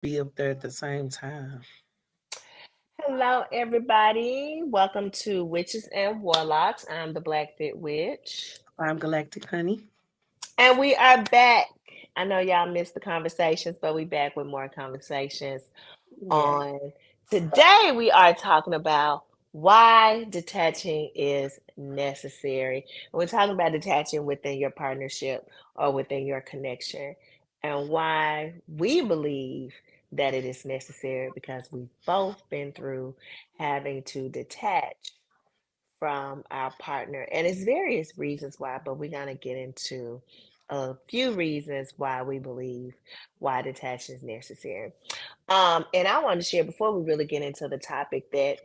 be up there at the same time. Hello, everybody. Welcome to Witches and Warlocks. I'm the Black Fit Witch. I'm Galactic Honey. And we are back. I know y'all missed the conversations, but we back with more conversations Yeah. on today. We are talking about why detaching is necessary. We're talking about detaching within your partnership or within your connection, and why we believe that it is necessary because we've both been through having to detach from our partner. And it's various reasons why, but we're going to get into a few reasons why we believe why detaching is necessary. And I want to share before we really get into the topic that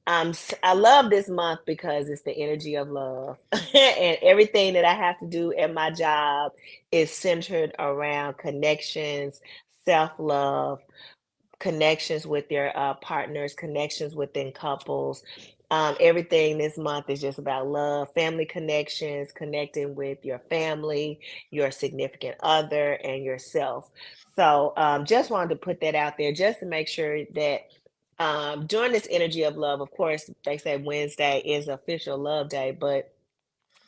I love this month because it's the energy of love, and everything that I have to do at my job is centered around connections, self love, connections with your partners, connections within couples. Everything this month is just about love, family connections, connecting with your family, your significant other, and yourself. So, just wanted to put that out there just to make sure that during this energy of love, of course, they say Wednesday is official love day, but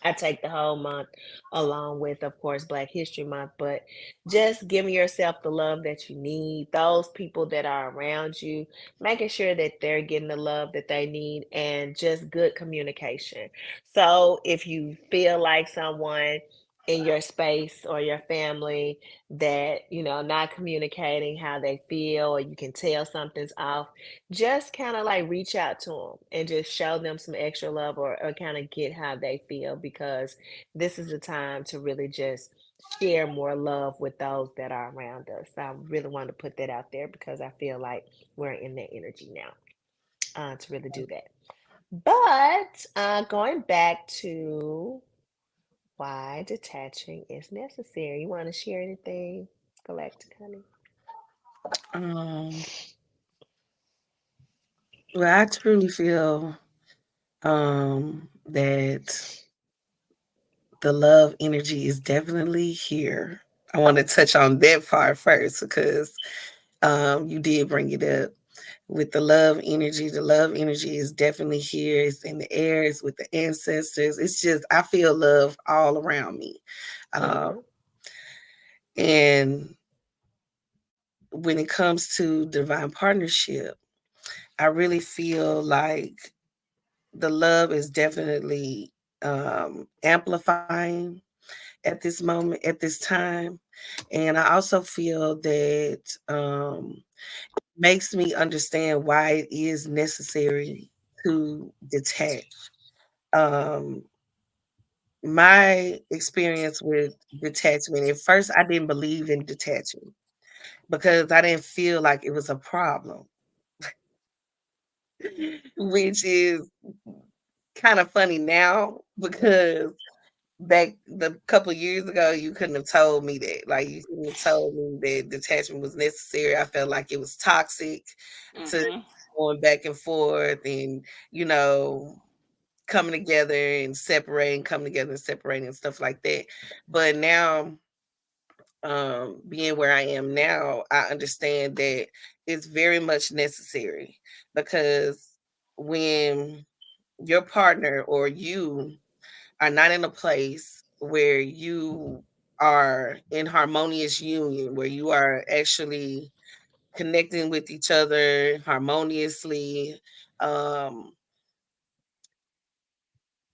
I take the whole month along with, of course, Black History Month, but just giving yourself the love that you need, those people that are around you, making sure that they're getting the love that they need, and just good communication. So if you feel like someone in your space or your family that, not communicating how they feel, or you can tell something's off, just kind of like reach out to them and just show them some extra love, or kind of get how they feel, because this is the time to really just share more love with those that are around us. I really want to put that out there because I feel like we're in that energy now to really do that. But going back to why detaching is necessary, you want to share anything, Galactic Honey? Um, well, I truly feel that the love energy is definitely here. I want to touch on that part first because you did bring it up with the love energy. The love energy is definitely here. It's in the air. It's with the ancestors. It's just I feel love all around me. Um, Mm-hmm. and when it comes to divine partnership, I really feel like the love is definitely amplifying at this moment, at this time. And I also feel that makes me understand why it is necessary to detach. Um, my experience with detachment, at first, I didn't believe in detaching because I didn't feel like it was a problem, which is kind of funny now because back the couple of years ago, you couldn't have told me that. Like you couldn't have told me that detachment was necessary. I felt like it was toxic to Mm-mm. going back and forth and, you know, coming together and separating, coming together and separating and stuff like that. But now, being where I am now, I understand that it's very much necessary because when your partner or you are not in a place where you are in harmonious union, where you are actually connecting with each other harmoniously. Um,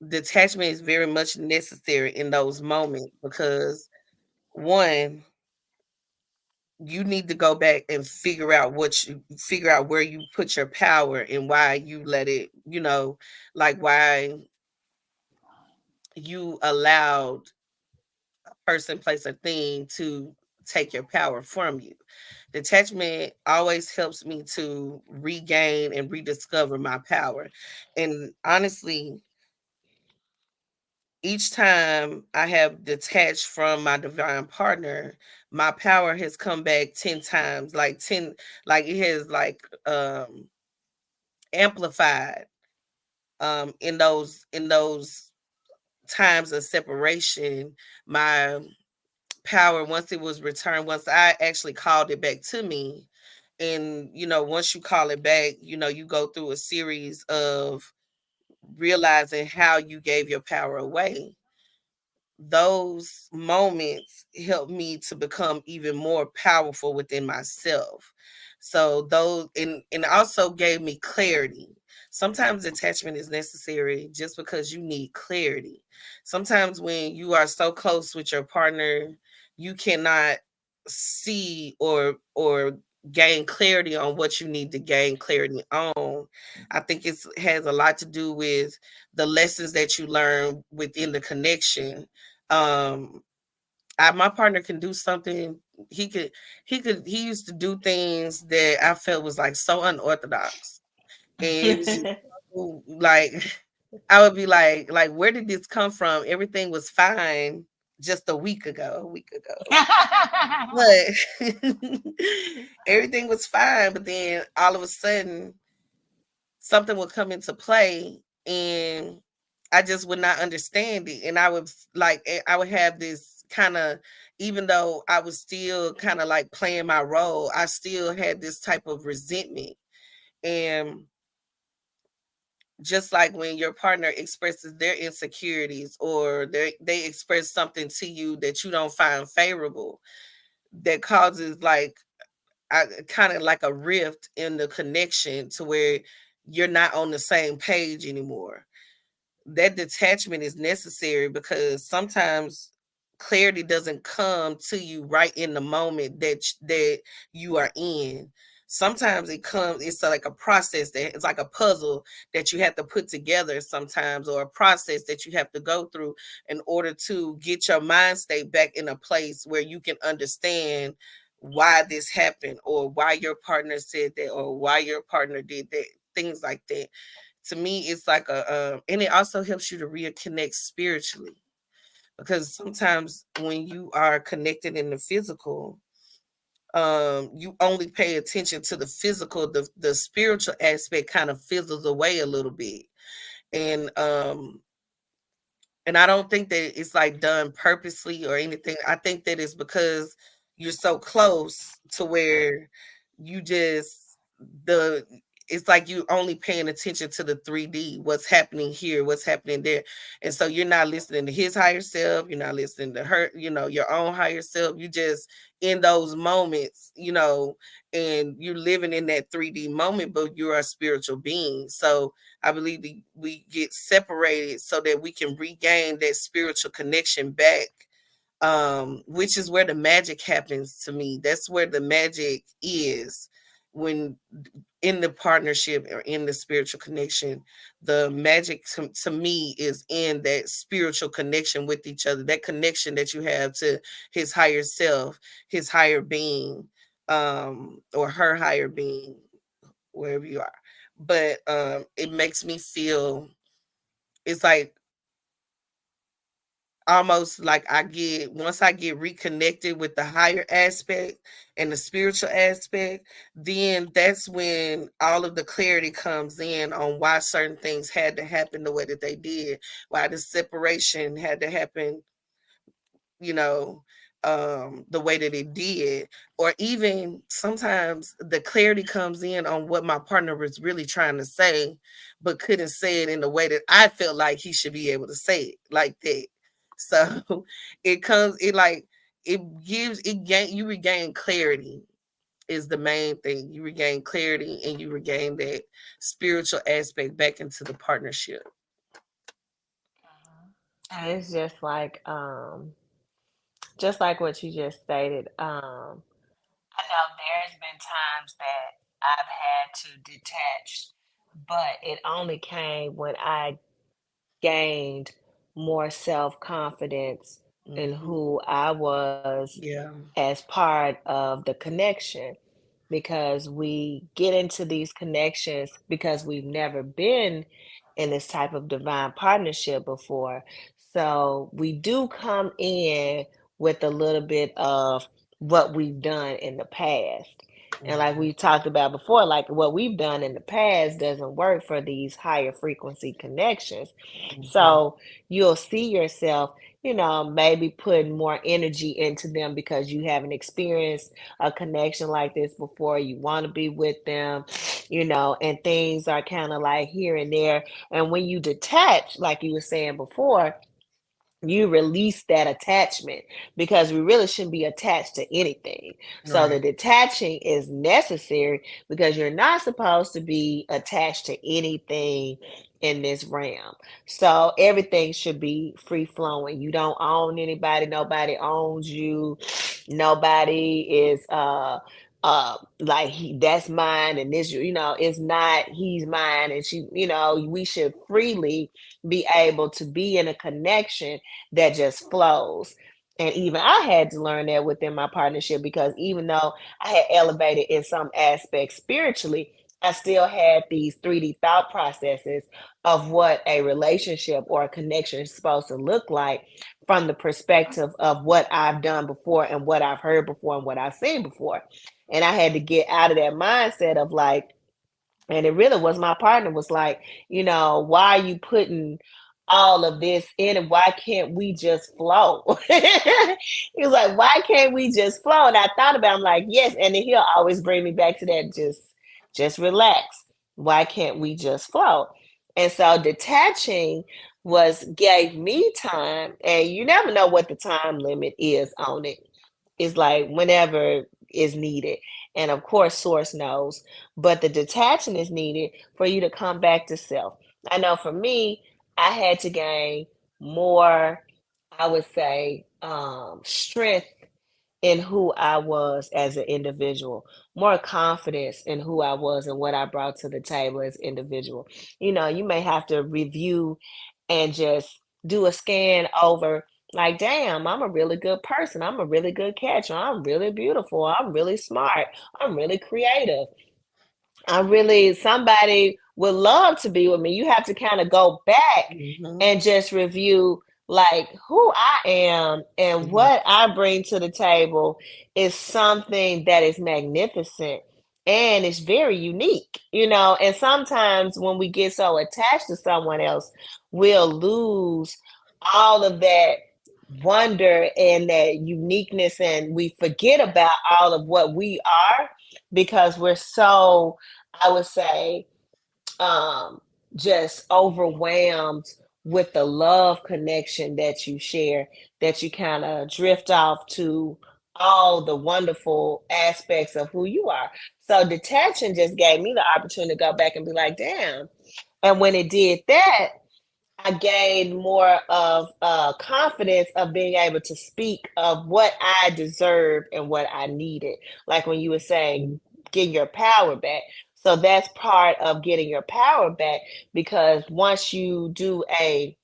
Detachment is very much necessary in those moments because one, you need to go back and figure out where you put your power and why you let it, like why you allowed person, place, or thing to take your power from you. Detachment always helps me to regain and rediscover my power. And honestly, each time I have detached from my divine partner, my power has come back 10 times, like 10, like it has like amplified in those times of separation. My power, once it was returned, once I actually called it back to me, and once you call it back, you go through a series of realizing how you gave your power away. Those moments helped me to become even more powerful within myself. So those, and also gave me clarity. Sometimes attachment is necessary just because you need clarity. Sometimes when you are so close with your partner, you cannot see or gain clarity on what you need to gain clarity on. I think it has a lot to do with the lessons that you learn within the connection. um my partner can do something. He used to do things that I felt was like so unorthodox, and it was just so, like I would be like where did this come from? Everything was fine just a week ago, but everything was fine. But then all of a sudden something would come into play, and I just would not understand it. And I would I would have this kind of, even though I was still kind of like playing my role, I still had this type of resentment. And just like when your partner expresses their insecurities, or they express something to you that you don't find favorable, that causes like kind of like a rift in the connection to where you're not on the same page anymore. That detachment is necessary because sometimes clarity doesn't come to you right in the moment that you are in. Sometimes it's like a process, that it's like a puzzle that you have to put together sometimes, or a process that you have to go through in order to get your mind state back in a place where you can understand why this happened, or why your partner said that, or why your partner did that, things like that. To me it's like and it also helps you to reconnect spiritually, because sometimes when you are connected in the physical, you only pay attention to the physical. The spiritual aspect kind of fizzles away a little bit. And I don't think that it's like done purposely or anything. I think that it's because you're so close to where you just the it's like you only paying attention to the 3D, what's happening here, what's happening there. And so you're not listening to his higher self, you're not listening to her, your own higher self. You just in those moments, and you're living in that 3D moment, but you're a spiritual being. So I believe we get separated so that we can regain that spiritual connection back, which is where the magic happens to me. That's where the magic is when in the partnership or in the spiritual connection. The magic to me is in that spiritual connection with each other, that connection that you have to his higher self, his higher being, or her higher being, wherever you are. But it makes me feel, it's like almost like I get, once I get reconnected with the higher aspect and the spiritual aspect, then that's when all of the clarity comes in on why certain things had to happen the way that they did, why the separation had to happen, you know, the way that it did. Or even sometimes the clarity comes in on what my partner was really trying to say, but couldn't say it in the way that I felt like he should be able to say it like that. So it gives it gain you regain clarity is the main thing. You regain clarity and you regain that spiritual aspect back into the partnership. And it's just like what you just stated. I know there's been times that I've had to detach, but it only came when I gained more self confidence in Hmm. who I was Yeah. as part of the connection, because we get into these connections because we've never been in this type of divine partnership before. So we do come in with a little bit of what we've done in the past. And like Mhm. we talked about before, like what we've done in the past doesn't work for these higher frequency connections. Mhm. So you'll see yourself maybe putting more energy into them because you haven't experienced a connection like this before. You want to be with them, and things are kind of like here and there. And when you detach, like you were saying before, you release that attachment because we really shouldn't be attached to anything. So the Right. detaching is necessary because you're not supposed to be attached to anything in this realm. So everything should be free flowing. You don't own anybody, nobody owns you. Nobody is like that's mine and this, it's not he's mine and she, we should freely be able to be in a connection that just flows. And even I had to learn that within my partnership because even though I had elevated in some aspects spiritually, I still had these 3D thought processes of what a relationship or a connection is supposed to look like from the perspective of what I've done before and what I've heard before and what I've seen before. And I had to get out of that mindset of like, and it really was my partner was like, why are you putting all of this in and why can't we just flow? He was like, why can't we just flow? And I thought about it, I'm like, yes. And then he'll always bring me back to that, just relax. Why can't we just flow? And so detaching gave me time, and you never know what the time limit is on it. It's like whenever is needed. And of course, source knows, but the detaching is needed for you to come back to self. I know for me, I had to gain more, I would say, strength in who I was as an individual, more confidence in who I was and what I brought to the table as individual. You may have to review and just do a scan over like, damn, I'm a really good person. I'm a really good catcher. I'm really beautiful. I'm really smart. I'm really creative. Somebody would love to be with me. You have to kind of go back Mm-hmm. and just review like who I am and Yeah. what I bring to the table is something that is magnificent and it's very unique, And sometimes when we get so attached to someone else, we'll lose all of that wonder and that uniqueness and we forget about all of what we are because we're so, I would say, um, just overwhelmed with the love connection that you share, that you kind of drift off to all the wonderful aspects of who you are. So detaching just gave me the opportunity to go back and be like, damn. And when it did that, I gained more of confidence of being able to speak of what I deserve and what I needed. Like when you were saying, getting your power back. So that's part of getting your power back because once you do a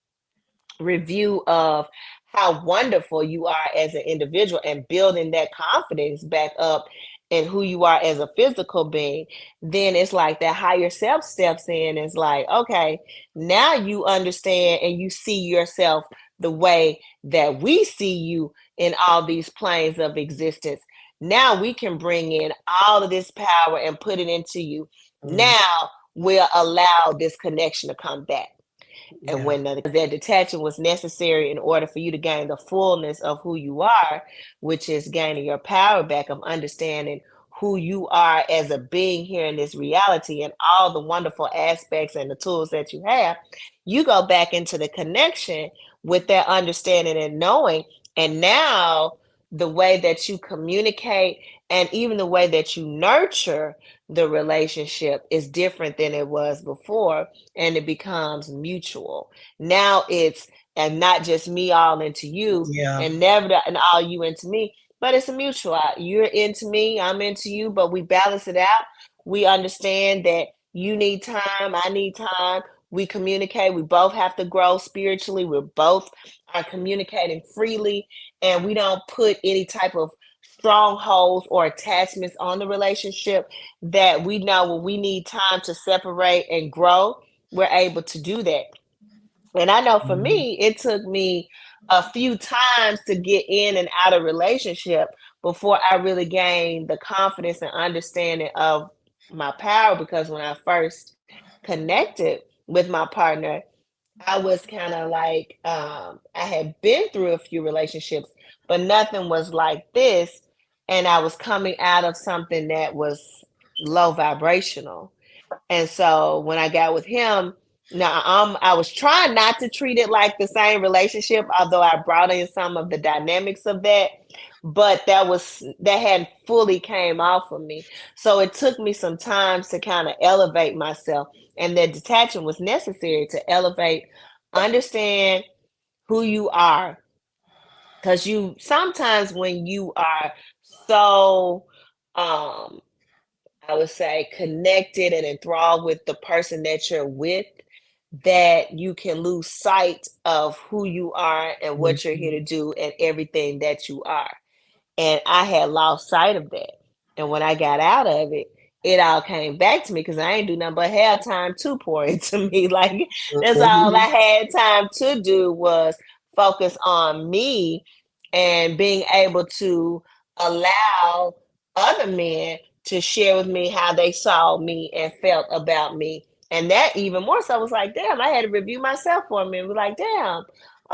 review of how wonderful you are as an individual and building that confidence back up in who you are as a physical being, then it's like that higher self steps in. It's like, okay, now you understand and you see yourself the way that we see you in all these planes of existence. Now we can bring in all of this power and put it into you. Mm, Now we'll allow this connection to come back. And yeah. when that detaching was necessary in order for you to gain the fullness of who you are, which is gaining your power back of understanding who you are as a being here in this reality and all the wonderful aspects and the tools that you have, you go back into the connection with that understanding and knowing. And now the way that you communicate and even the way that you nurture the relationship is different than it was before and it becomes mutual. Now it's and not just me all into you Yeah. and never and all you into me, but it's a mutual. You're into me, I'm into you, but we balance it out. We understand that you need time, I need time. We communicate. We both have to grow spiritually. We're both are communicating freely, and we don't put any type of strongholds or attachments on the relationship that we know when we need time to separate and grow, we're able to do that. And I know for Mhm. me, it took me a few times to get in and out of relationship before I really gained the confidence and understanding of my power. Because when I first connected with my partner, I was kind of like, I had been through a few relationships, but nothing was like this. And I was coming out of something that was low vibrational. And so when I got with him, now I was trying not to treat it like the same relationship, although I brought in some of the dynamics of that, but that hadn't fully came off of me. So it took me some time to kind of elevate myself, and that detaching was necessary to elevate, understand who you are, because you sometimes when you are so um I would say connected and enthralled with the person that you're with, that you can lose sight of who you are and what you're here Mhm. to do and everything that you are. And I had lost sight of that. And when I got out of it, it all came back to me because I ain't do nothing but have time to pour into me. Like that's all I Mhm. had time to do was focus on me and being able to allow other men to share with me how they saw me and felt about me. And that even more so was like, damn, I had to review myself for a minute. Was like, damn,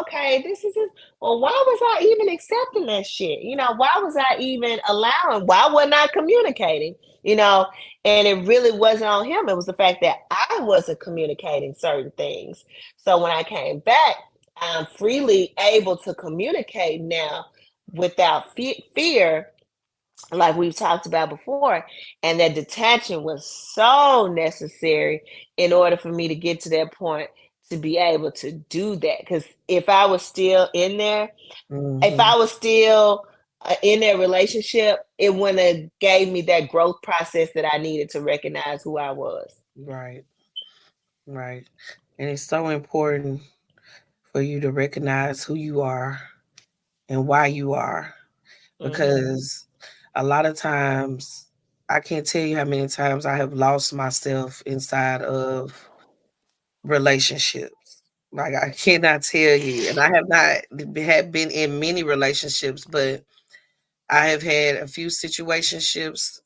okay, this is well, why was I even accepting that shit? Why was I even allowing? Why wasn't I communicating? You know, and it really wasn't on him. It was the fact that I wasn't communicating certain things. So when I came back, I'm freely able to communicate now without fear, like we've talked about before. And that detaching was so necessary in order for me to get to that point to be able to do that. Because if Mhm. I was still in that relationship, it wouldn't have gave me that growth process that I needed to recognize who I was. Right, right. And it's so important for you to recognize who you are and why you are, Mm-hmm. because a lot of times I can't tell you how many times I have lost myself inside of relationships. Like I cannot tell you, and I have not have been in many relationships, but I have had a few situationships.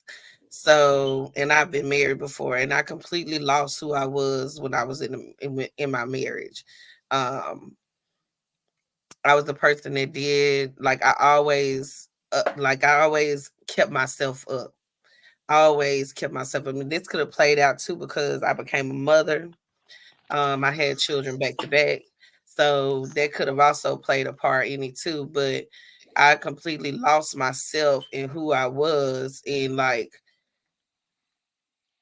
So, and I've been married before, and I completely lost who I was when I was in my marriage. Um, I was the person that did like I always kept myself up. I always kept myself up. I mean, this could have played out too because I became a mother. I had children back to back, so that could have also played a part in it too. But I completely lost myself in who I was, and like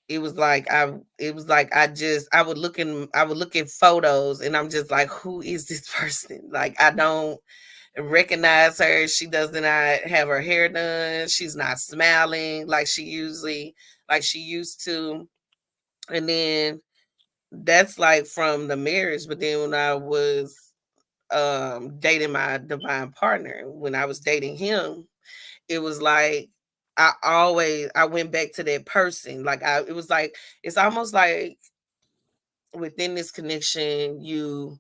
it was like I would look at photos, and I'm just like, who is this person? Like I don't recognize her. She does not have her hair done. She's not smiling like she used to. And then that's like from the marriage. But then when I was dating my divine partner, when I was dating him, it was like I went back to that person. Like it was like it's almost like within this connection you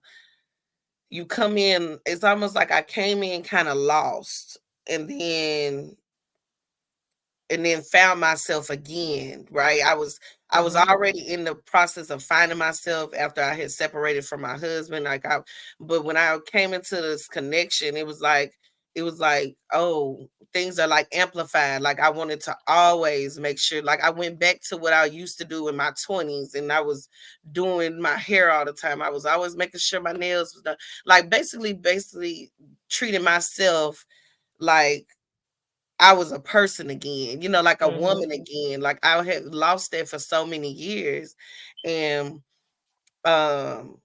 come in, it's almost like I came in kind of lost, and then found myself again, right? I was Mm-hmm. already in the process of finding myself after I had separated from my husband. But when I came into this connection, it was like, oh, things are like amplified. Like I wanted to always make sure, like I went back to what I used to do in my 20s, and I was doing my hair all the time. I was always making sure my nails was done. Like basically treating myself like I was a person again, like a Mm-hmm. woman again. Like I had lost that for so many years. And um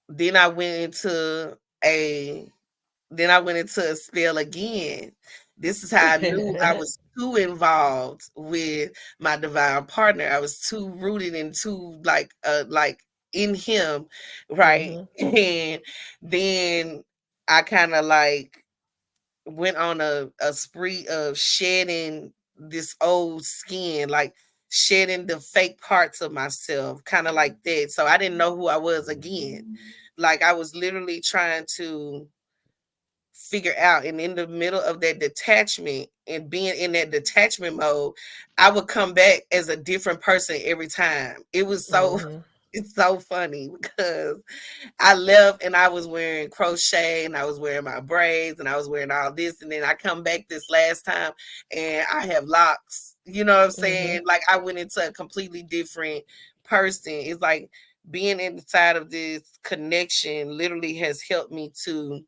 then I went into a then I went into a spell again. This is how I knew I was too involved with my divine partner. I was too rooted and too like in him, right? Mm-hmm. And then I kind of like went on a spree of shedding this old skin, like shedding the fake parts of myself, kind of like that. So I didn't know who I was again. Like I was literally trying to figure out, and in the middle of that detachment and being in that detachment mode, I would come back as a different person every time. it's so funny because I left and I was wearing crochet and I was wearing my braids and I was wearing all this. And then I come back this last time and I have locks. You know what I'm saying? Mhm. Like I went into a completely different person. It's like being inside of this connection literally has helped me to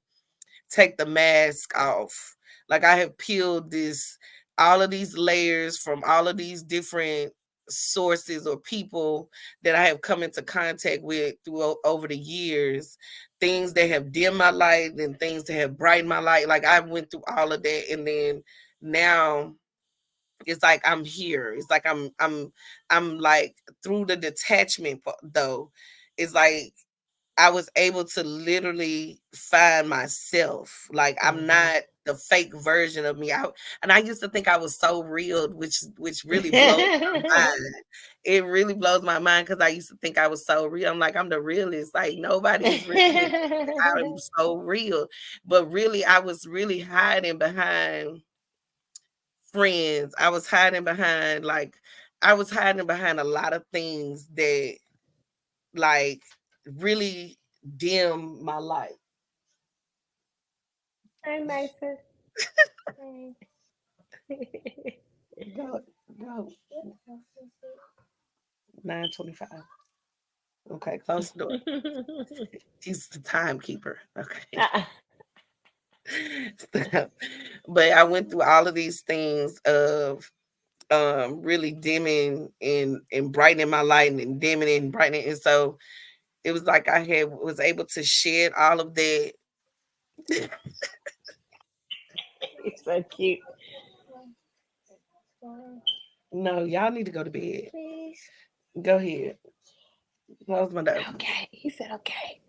take the mask off. Like I have peeled this all of these layers from all of these different sources or people that I have come into contact with through over the years, things that have dimmed my light and things that have brightened my light. Like I went through all of that and then now it's like I'm here. It's like I'm like through the detachment though. It's like I was able to literally find myself. Like I'm Mhm. not the fake version of me. And I used to think I was so real, which really blows my mind. It really blows my mind because I used to think I was so real. I'm like, I'm the realest. Like nobody is really gonna think I'm so real. But really, I was really hiding behind friends. I was hiding behind a lot of things that like really dim my light. Hey, Mason. Hey. Go, go. 9:25. Okay, close the door. He's the timekeeper. Okay. Uh-uh. So, but I went through all of these things of really dimming and brightening my light and dimming and brightening. And so it was like I had was able to shed all of that. He's so cute. No, y'all need to go to bed. Go ahead. Close my door. Okay. He said okay.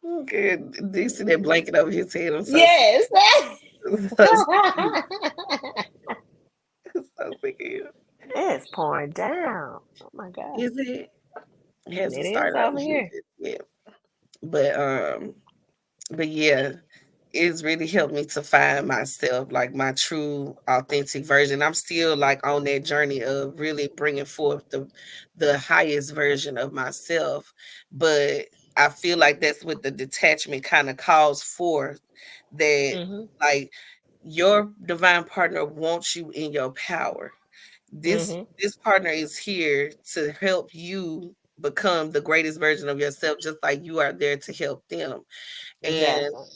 Okay. Do you see that blanket over his head? I'm so sick. Yes. So sick. So sick of you. It's pouring down. Oh my God. Is it? It It hasn't is started over over here here. just yet. But but yeah, it's really helped me to find myself, like my true authentic version. I'm still like on that journey of really bringing forth the highest version of myself, but I feel like that's what the detachment kind of calls forth, that Mhm. like your divine partner wants you in your power. Mhm. This partner is here to help you become the greatest version of yourself, just like you are there to help them. And Exactly.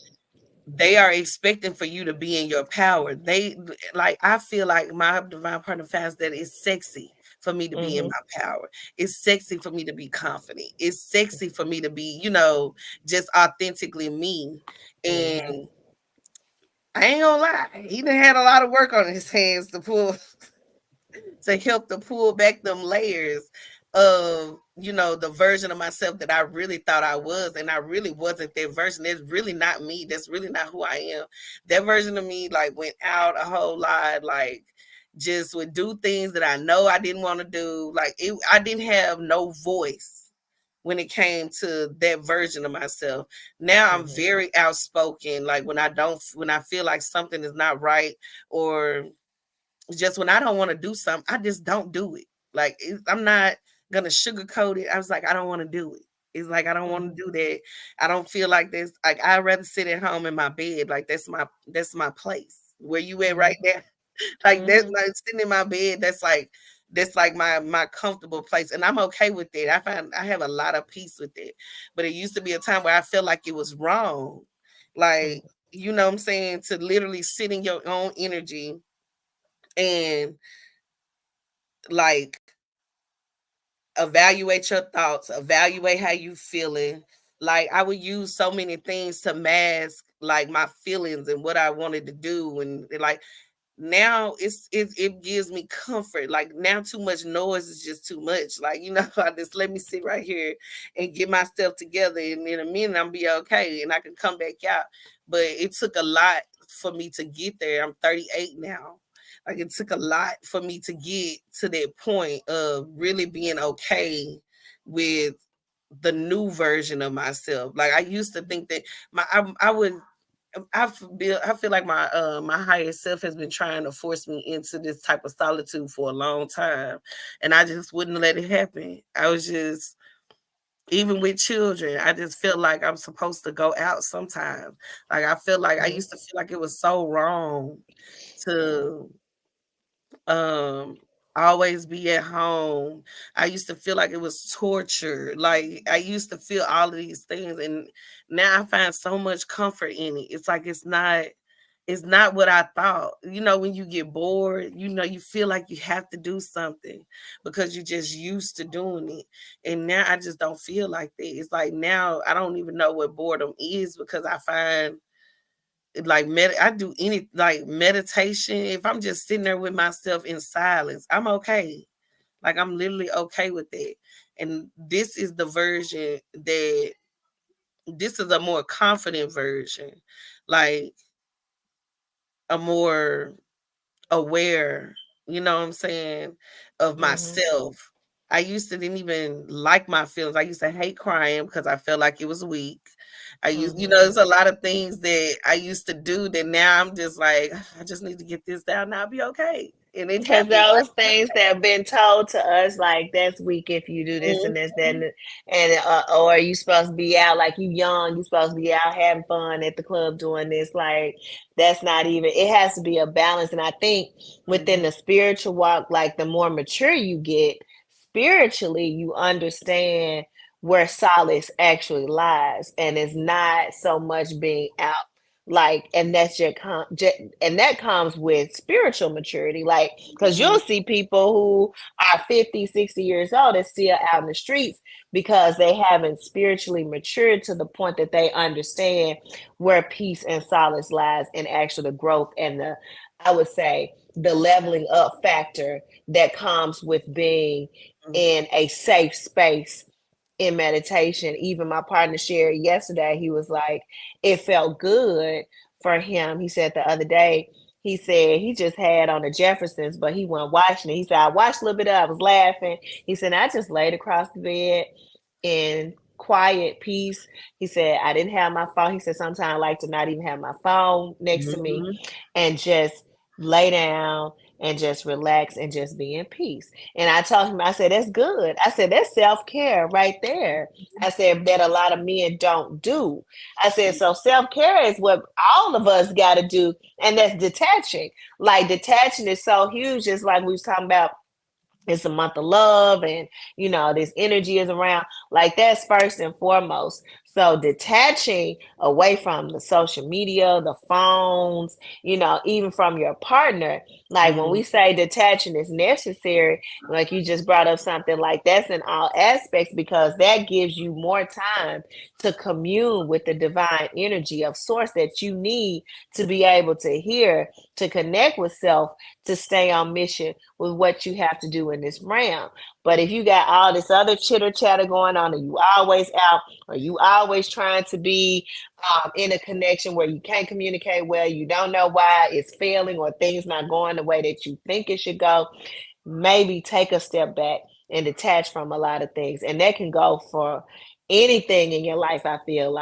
they are expecting for you to be in your power. They like I feel like my divine partner finds that it's sexy for me to be in Mhm. my power. It's sexy for me to be confident. It's sexy for me to be, just authentically me. Mhm. And I ain't gonna lie, he done had a lot of work on his hands to help to pull back them layers of the version of myself that I really thought I was, and I really wasn't that version. That's really not me. That's really not who I am. That version of me like went out a whole lot, like just would do things that I know I didn't want to do. I didn't have no voice when it came to that version of myself. Now I'm Mhm. very outspoken. Like when I feel like something is not right, or just when I don't want to do something, I just don't do it. I'm not gonna sugarcoat it. I was like, I don't want to do it. It's like I don't want Mhm. to do that. I don't feel like this. Like I'd rather sit at home in my bed. Like that's my place. Where you at right Mhm. now? Like that's Mhm. like sitting in my bed. That's like my comfortable place, and I'm okay with it. I find I have a lot of peace with it. But it used to be a time where I felt like it was wrong. Like you know what I'm saying, to literally sit in your own energy and like evaluate your thoughts, evaluate how you feeling. Like I would use so many things to mask like my feelings and what I wanted to do, and like now it gives me comfort. Like now too much noise is just too much. Like I just let me sit right here and get myself together, and in a minute I'm be okay and I can come back out. But it took a lot for me to get there. I'm 38 now. Like it took a lot for me to get to that point of really being okay with the new version of myself. Like I used to think that I would. I feel like my higher self has been trying to force me into this type of solitude for a long time, and I just wouldn't let it happen. I was just even with children, I just feel like I'm supposed to go out sometimes. Like I feel like I Mhm. used to feel like it was so wrong to um always be at home. I used to feel like it was torture. Like I used to feel all of these things, and now I find so much comfort in it. It's like it's not what I thought. You know, when you get bored, you know, you feel like you have to do something because you just used to doing it. And now I just don't feel like that. It's like now I don't even know what boredom is because I find like I do any like meditation. If I'm just sitting there with myself in silence, I'm okay. Like I'm literally okay with that. And this is the version that this is a more confident version. Like a more aware, you know what I'm saying, of Mhm. myself. I used to didn't even like my feelings. I used to hate crying because I felt like it was weak. You know, Mhm. there's a lot of things that I used to do that now I'm just like, I just need to get this down. Now I'll be okay. And it Because happens. those things that have been told to us, like that's weak if you do this and this, that, Mhm, and or you supposed to be out like you young, you supposed to be out having fun at the club doing this. Like that's not even. It has to be a balance, and I think within mhm, the spiritual walk, like the more mature you get spiritually, you understand where solace actually lies, and it's not so much being out like, and that's and that comes with spiritual maturity, like because mhm, you'll see people who are 50, 60 years old and still out in the streets because they haven't spiritually matured to the point that they understand where peace and solace lies in actual the growth and the, I would say, the leveling up factor that comes with being mhm, in a safe space in meditation. Even my partner shared yesterday, he was like, it felt good for him. He said the other day, he said he just had on the Jeffersons, but he wasn't watching it. He said, I watched a little bit of it, I was laughing. He said, I just laid across the bed in quiet peace. He said, I didn't have my phone. He said, sometimes I like to not even have my phone next to me mhm, and just lay down and just relax and just be in peace. And I told him, I said, that's good. I said, that's self care right there. I said, that a lot of men don't do. I said, so self care is what all of us got to do. And that's detaching. Like, detaching is so huge, just like we was talking about, it's a month of love, and this energy is around, like that's first and foremost. So detaching away from the social media, the phones, even from your partner, like when mhm, we say detaching is necessary, like you just brought up something like that's in all aspects, because that gives you more time to commune with the divine energy of source that you need to be able to hear, to connect with self, to stay on mission with what you have to do in this realm. But if you got all this other chitter chatter going on, and you always out, or you always trying to be in a connection where you can't communicate well, you don't know why it's failing or things not going the way that you think it should go, maybe take a step back and detach from a lot of things. And that can go for anything in your life, I feel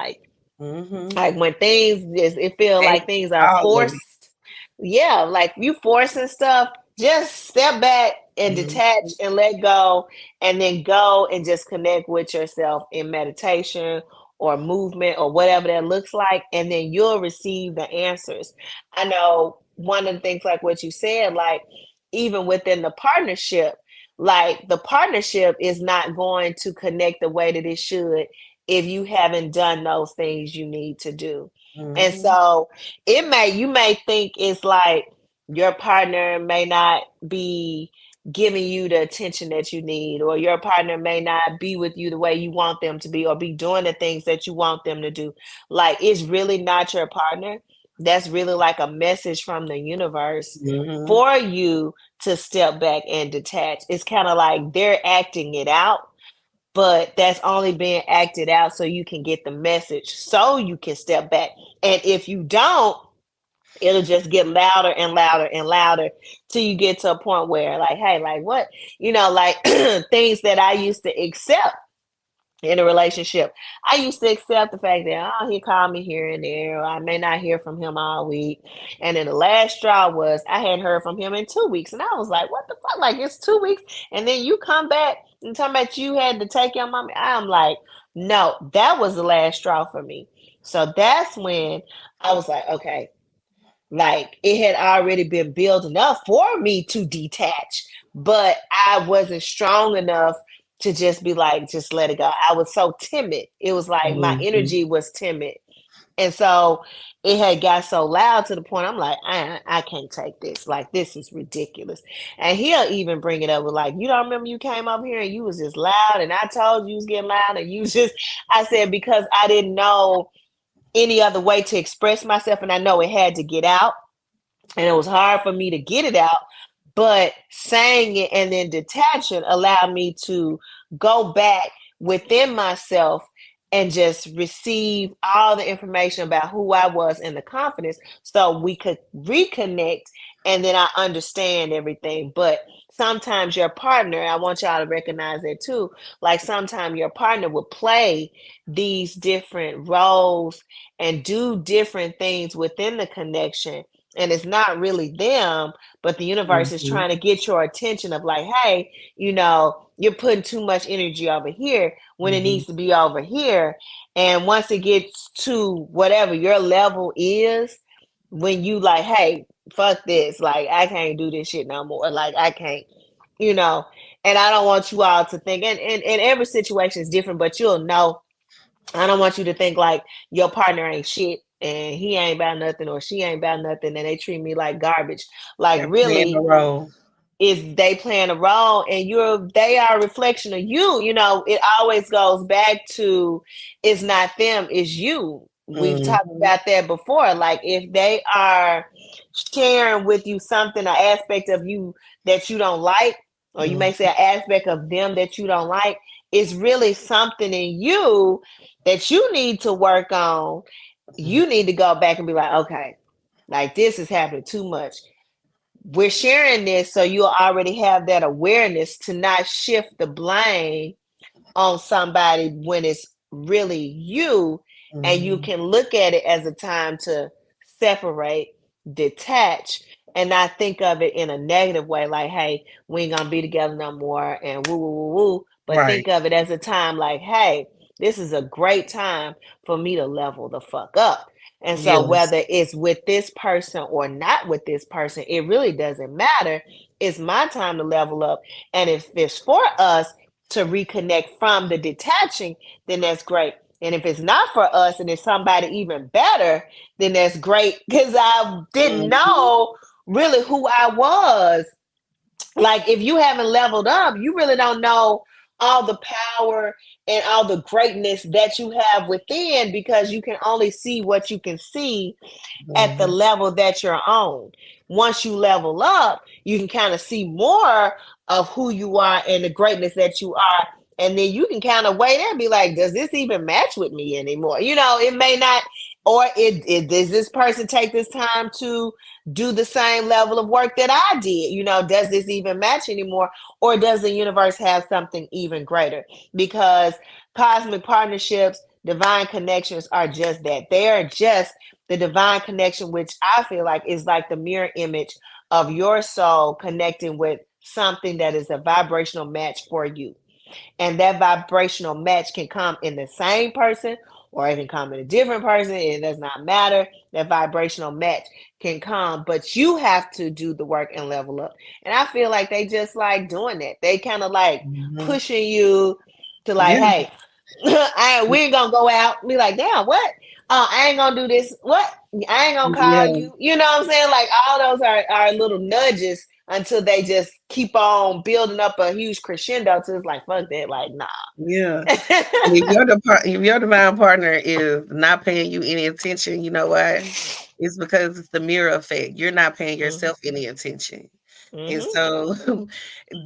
mhm. like when things just it feel And like things are all of it. forced. Yeah, like you forcing stuff, just step back and detach Mhm, and let go, and then go and just connect with yourself in meditation or movement or whatever that looks like, and then you'll receive the answers. I know one of the things, like what you said, like even within the partnership, like the partnership is not going to connect the way that it should if you haven't done those things you need to do. And mhm, so you may think it's like your partner may not be giving you the attention that you need, or your partner may not be with you the way you want them to be, or be doing the things that you want them to do. Like it's really not your partner. That's really like a message from the universe mhm, for you to step back and detach. It's kind of like they're acting it out, but that's only being acted out so you can get the message, so you can step back. And if you don't, it'll just get louder and louder and louder till you get to a point where, like, hey, like what, like things that I used to accept in a relationship. I used to accept the fact that, oh, he called me here and there, or I may not hear from him all week. And then the last straw was I hadn't heard from him in 2 weeks. And I was like, what the fuck? Like, it's 2 weeks. And then you come back and talking about you had to take your mommy. I'm like, no, that was the last straw for me. So that's when I was like, okay, like it had already been building up for me to detach, but I wasn't strong enough to just be like, just let it go. I was so timid. It was like my Mhm. energy was timid. And so it had got so loud to the point I'm like, I can't take this. Like, this is ridiculous. And he'll even bring it up with like, you don't remember you came over here and you was just loud and I told you was getting loud and you just, I said, because I didn't know any other way to express myself and I know it had to get out and it was hard for me to get it out, but saying it and then detaching allowed me to go back within myself and just receive all the information about who I was and the confidence so we could reconnect and then I understand everything. But sometimes your partner, I want y'all to recognize that too, like sometimes your partner will play these different roles and do different things within the connection, and it's not really them, but the universe is Mhm. trying to get your attention of like, hey, you're putting too much energy over here when it Mhm. needs to be over here. And once it gets to whatever your level is, when you like, hey, fuck this, like I can't do this shit no more, like I can't, you know and I don't want you all to think, and every situation is different, but you'll know. I don't want you to think like your partner ain't shit and he ain't about nothing or she ain't about nothing and they treat me like garbage. Like, They're playing a really, role. is they playing a role and they are a reflection of you. It always goes back to, it's not them, it's you. We've talked Mhm. about that before. Like, if they are sharing with you something, an aspect of you that you don't like, or you may say Mhm. an aspect of them that you don't like, it's really something in you that you need to work on. You need to go back and be like, okay, like this is happening too much. We're sharing this so you'll already have that awareness to not shift the blame on somebody when it's really you, and you Mhm. can look at it as a time to separate, detach, and not think of it in a negative way like, hey, we ain't gonna be together no more and woo woo woo woo, but Right. think of it as a time like, hey, this is a great time for me to level the fuck up. And so Yes. whether it's with this person or not with this person, it really doesn't matter. It's my time to level up, and if it's for us to reconnect from the detaching, then that's great. And if it's not for us and it's somebody even better, then that's great, because I didn't Mhm. know really who I was. Like, if you haven't leveled up, you really don't know all the power and all the greatness that you have within, because you can only see what you can see at the Mhm. level that you're on. Once you level up, you can kind of see more of who you are and the greatness that you are. And then you can kind of weigh there and be like, does this even match with me anymore? It may not, or does this person take this time to do the same level of work that I did? Does this even match anymore? Or does the universe have something even greater? Because cosmic partnerships, divine connections are just that. They are just the divine connection, which I feel like is like the mirror image of your soul connecting with something that is a vibrational match for you. And that vibrational match can come in the same person or it can come in a different person. It does not matter. That vibrational match can come, but you have to do the work and level up. And I feel like they just like doing that. They kind of like Mhm. pushing you to like, Yeah. hey, we ain't gonna go out. Be like, damn, what? I ain't gonna do this. What? I ain't gonna call Yeah. you. You know what I'm saying? Like, all those are little nudges until they just keep on building up a huge crescendo to, it's like, fuck that. Like, nah. Yeah. And if your divine partner is not paying you any attention, you know why? It's because it's the mirror effect. You're not paying Mm-hmm. yourself any attention. And Mm-hmm. so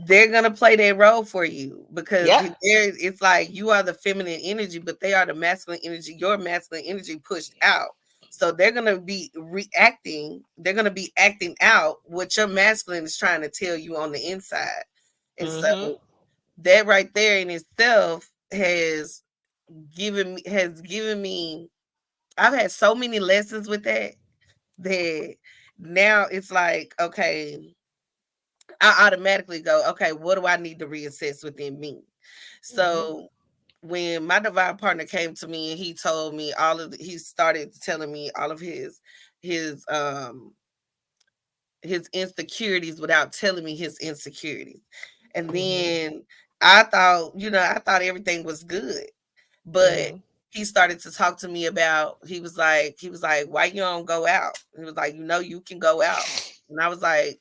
they're gonna play that role for you because Yep. it's like you are the feminine energy, but they are the masculine energy, your masculine energy pushed out. So they're gonna be reacting, they're gonna be acting out what your masculine is trying to tell you on the inside. And so Mm-hmm. that right there in itself has given me. I've had so many lessons with that that now it's like, okay, I automatically go, okay, what do I need to reassess within me? Mhm. So when my divine partner came to me and he told me he started telling me all of his his insecurities without telling me his insecurities. And Mhm. then I thought everything was good. But Mhm. he started to talk to me about he was like, why you don't go out? He was like, you can go out. And I was like,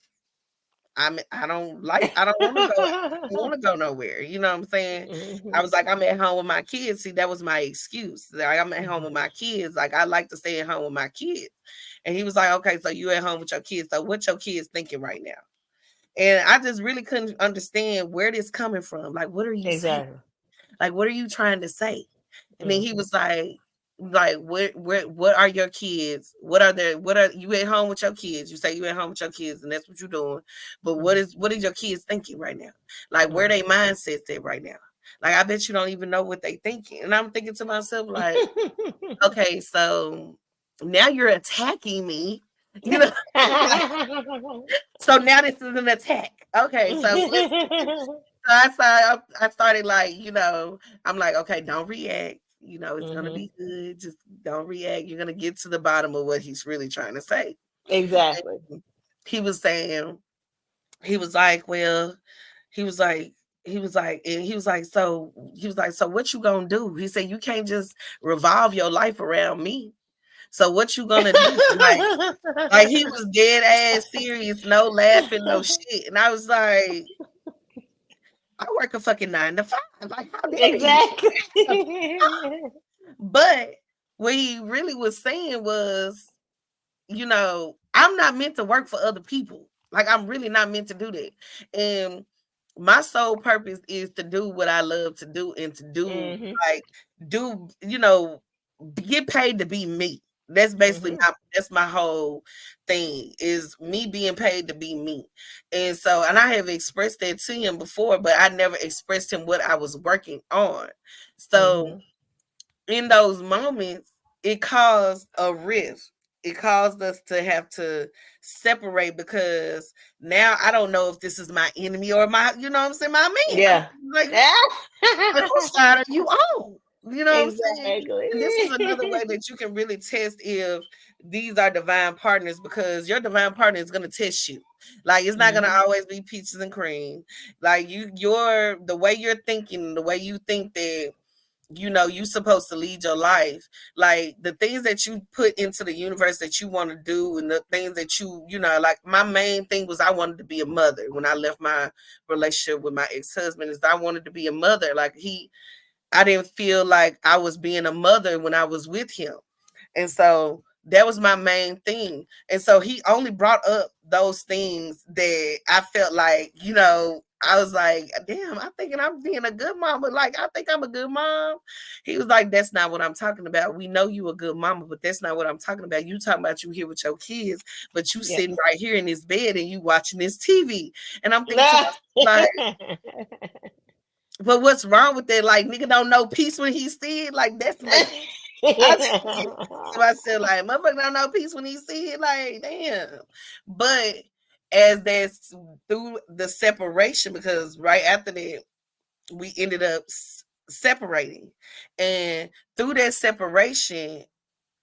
I don't want to go out. I don't want to go nowhere. You know what I'm saying? I Mhm. was like, I'm at home with my kids. See, that was my excuse. Like, I'm at home Mhm. with my kids. Like, I like to stay at home with my kids. And he was like, okay, so you at home with your kids. So what your kids thinking right now? And I just really couldn't understand where this coming from. Like, what are you saying? Exactly. Like, what are you trying to say? And then he Mhm. was like, what are your kids? What are you at home with your kids? You say you at home with your kids, and that's what you're doing. But Mhm. what is your kids thinking right now? Like, where they Mhm. mindsets at right now? Like, I bet you don't even know what they thinking. And I'm thinking to myself, like, okay, so now you're attacking me. You know, like, so now this is an attack. Okay, so listen. So I started like, I'm like, okay, don't react. It's gonna Mhm. be good. Just don't react. You're gonna get to the bottom of what he's really trying to say. Exactly. And he was saying, he was like, well, he was like, and he was like, so what you gonna do? He said, you can't just revolve your life around me. So what you gonna do? Like he was dead ass serious, no laughing, no shit. And I was like, I work a fucking 9 to 5. Like, how dare you? Exactly. But what he really was saying was, I'm not meant to work for other people. Like, I'm really not meant to do that. And my sole purpose is to do what I love to do and to do, Mhm. like, do, get paid to be me. Mhm. That's my whole thing is me being paid to be me. And so, and I have expressed that to him before, but I never expressed him what I was working on. So Mhm. in those moments, it caused a rift. It caused us to have to separate because now I don't know if this is my enemy or I'm saying, my man. I'm Yeah. like, like, whose side are you on? You know what I'm saying? Exactly. And this is another way that you can really test if these are divine partners, because your divine partner is gonna test you. Like, it's not gonna Mhm. always be peaches and cream. Like, the way you're thinking, the way you think that you supposed to lead your life, like the things that you put into the universe that you want to do, and the things that like my main thing was I wanted to be a mother. When I left my relationship with my ex-husband, is I wanted to be a mother. Like, I didn't feel like I was being a mother when I was with him. And so that was my main thing. And so he only brought up those things that I felt like, I was like, damn, I'm thinking I'm being a good mama. Like, I think I'm a good mom. He was like, that's not what I'm talking about. We know you a good mama, but that's not what I'm talking about. You talking about you here with your kids, but you Yeah. sitting right here in this bed and you watching this TV. And I'm thinking to myself, like, but what's wrong with that? Like, nigga don't know peace when he see it. Like, that's what I just be thinking to myself, like, motherfucker don't know peace when he see it. Like, damn. But as that's through the separation, because right after that, we ended up separating. And through that separation,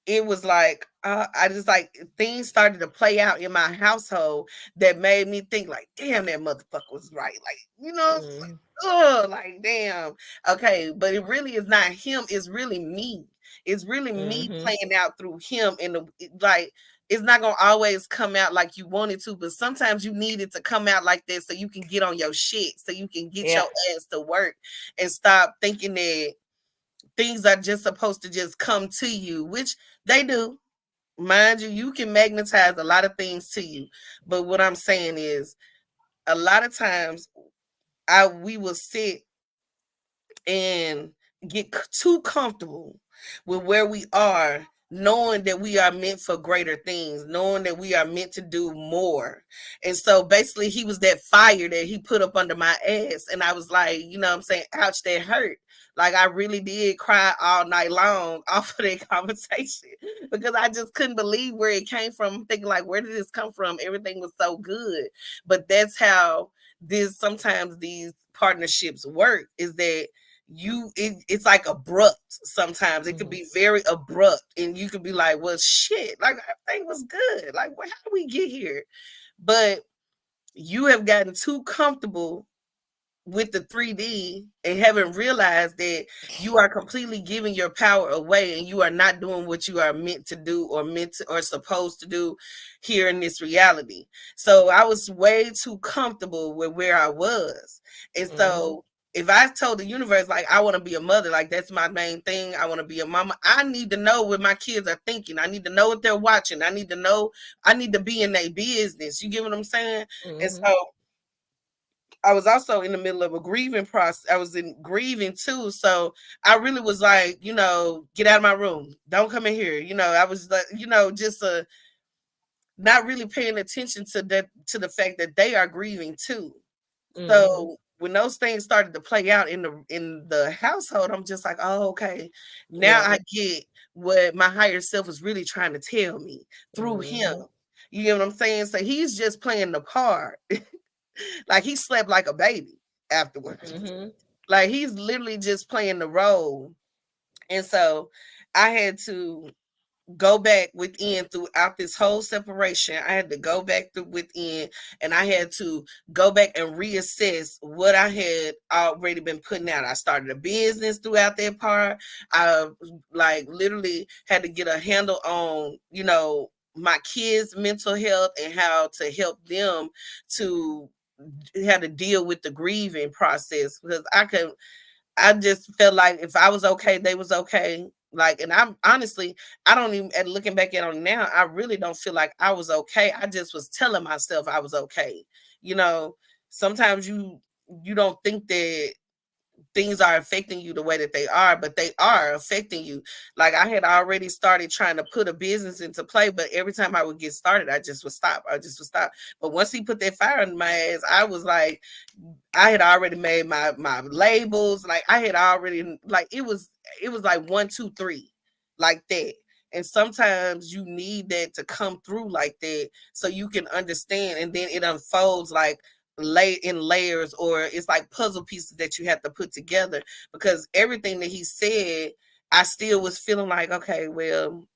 it was like I just like things started to play out in my household that made me think like, damn, that motherfucker was right. Like, it's like, Mhm. oh, like, damn. Okay, but it really is not him. It's really me. It's really me Mhm. playing out through him. And like, it's not gonna always come out like you wanted to, but sometimes you need it to come out like this so you can get on your shit, so you can get your Yeah. ass to work and stop thinking that things are just supposed to just come to you, which they do. Mind you, you can magnetize a lot of things to you. But what I'm saying is, a lot of times we will sit and get too comfortable with where we are knowing that we are meant for greater things, knowing that we are meant to do more. And so basically, he was that fire that he put up under my ass. And I was like, you know what I'm saying? Ouch, that hurt. Like, I really did cry all night long off of that conversation because I just couldn't believe where it came from. I'm thinking, like, where did this come from? Everything was so good. But that's how this sometimes these partnerships work, is that it's like abrupt. Sometimes it could Mhm. be very abrupt and you could be like, well, shit, like everything was good, like how did we get here? But you have gotten too comfortable with the 3D and haven't realized that you are completely giving your power away and you are not doing what you are meant to do or meant to, or supposed to do here in this reality. So I was way too comfortable with where I was. And Mhm. so if I told the universe, like, I want to be a mother, like that's my main thing, I want to be a mama, I need to know what my kids are thinking. I need to know what they're watching. I need to know, I need to be in their business. You get what I'm saying? And Mhm. so I was also in the middle of a grieving process. I was in grieving too. So I really was like, get out of my room. Don't come in here. I was like, just not really paying attention to that, to the fact that they are grieving too. Mhm. So when those things started to play out in the household, I'm just like, oh, okay. Now Yep. I get what my higher self is really trying to tell me through him. Mhm. You get what I'm saying? So he's just playing the part. Like he slept like a baby afterwards. Mhm. Like he's literally just playing the role. And so I had to go back within throughout this whole separation. I had to go back through within and I had to go back and reassess what I had already been putting out. I started a business throughout that part. I like literally had to get a handle on, my kids' mental health and how to help them to how to deal with the grieving process because I just felt like if I was okay, they was okay. Like, and I'm honestly, I don't even, at looking back at it now, I really don't feel like I was okay. I just was telling myself I was okay. You know, sometimes you don't think that things are affecting you the way that they are, but they are affecting you. Like I had already started trying to put a business into play, but every time I would get started, I just would stop. I just would stop. But once he put that fire in my ass, I was like, I had already made my labels. Like I had already like it was like 1, 2, 3, like that. And sometimes you need that to come through like that so you can understand, and then it unfolds like lay in layers, or it's like puzzle pieces that you have to put together. Because everything that he said, I still was feeling like, okay, well,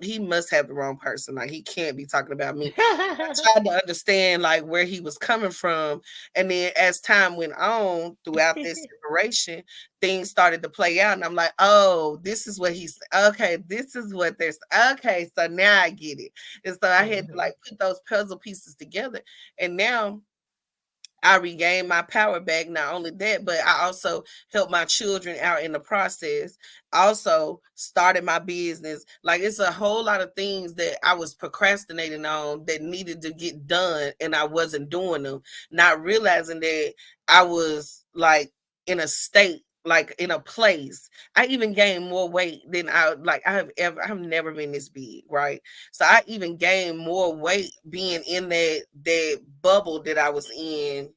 he must have the wrong person. Like he can't be talking about me. I tried to understand like where he was coming from. And then as time went on throughout this separation, things started to play out. And I'm like, oh, this is what he's okay. This is what there's okay. So now I get it. And so I had to Mhm. like put those puzzle pieces together. And now I regained my power back. Not only that, but I also helped my children out in the process. Also started my business. Like it's a whole lot of things that I was procrastinating on that needed to get done, and I wasn't doing them. Not realizing that I was like in a state, like in a place. I even gained more weight than I've never been this big, right? So I even gained more weight being in that bubble that I was in,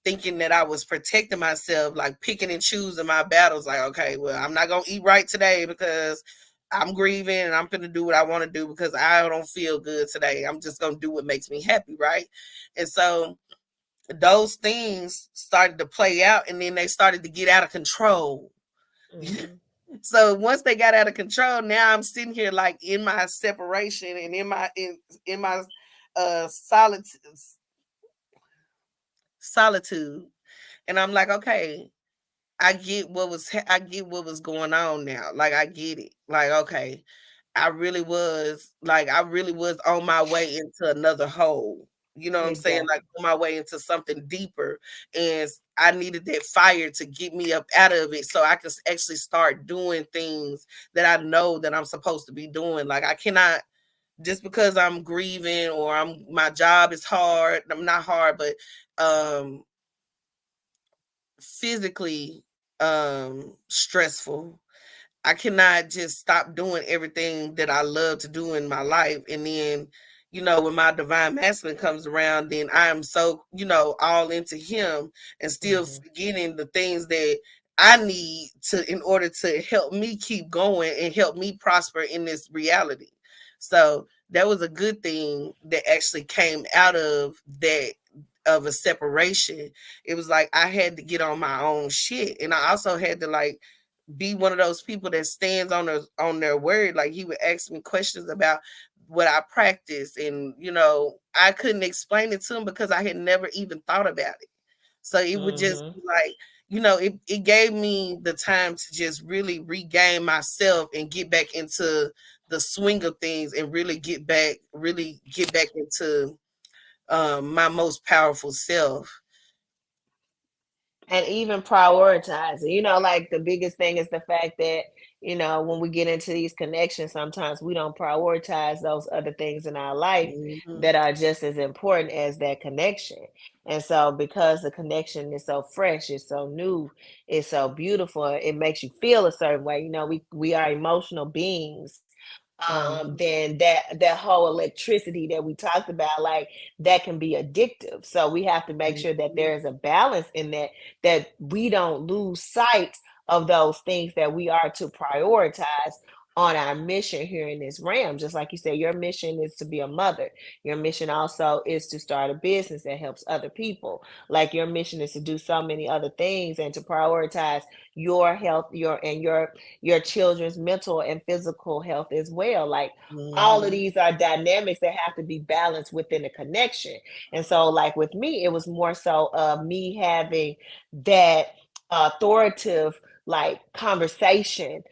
thinking that I was protecting myself, like picking and choosing my battles. Like, okay, well, I'm not gonna eat right today because I'm grieving and I'm gonna do what I want to do because I don't feel good today. I'm just gonna do what makes me happy, right? And so those things started to play out, and then they started to get out of control. Mhm. So once they got out of control, now I'm sitting here like in my separation and in my solitude, and I'm like, okay, I get what was going on now. Like I get it. Like okay, I really was on my way into another hole. You know what I'm saying? Like Exactly. on my way into something deeper, and I needed that fire to get me up out of it so I could actually start doing things that I know that I'm supposed to be doing. Like I cannot, just because I'm grieving or my job is hard. I'm not hard, but um physically stressful. I cannot just stop doing everything that I love to do in my life. And then, when my divine masculine comes around, then I am so, all into him and still Mhm. forgetting the things that I need to in order to help me keep going and help me prosper in this reality. So that was a good thing that actually came out of that, of a separation. It was like I had to get on my own shit. And I also had to like be one of those people that stands on their word. Like he would ask me questions about what I practice, and I couldn't explain it to him because I had never even thought about it. So it would just Mhm. be like, it gave me the time to just really regain myself and get back into the swing of things and really get back into my most powerful self. And even prioritizing, like the biggest thing is the fact that, when we get into these connections, sometimes we don't prioritize those other things in our life Hmm. that are just as important as that connection. And so, because the connection is so fresh, it's so new, it's so beautiful, it makes you feel a certain way. We are emotional beings. Then that whole electricity that we talked about, like that can be addictive. So we have to make sure that Hmm. there is a balance in that, that we don't lose sight of those things that we are to prioritize on our mission here in this realm. Just like you said, your mission is to be a mother. Your mission also is to start a business that helps other people. Like your mission is to do so many other things and to prioritize your health, your children's mental and physical health as well. Like all of Hmm. these are dynamics that have to be balanced within a connection. And so, like with me, it was more so of me having that authoritative like conversation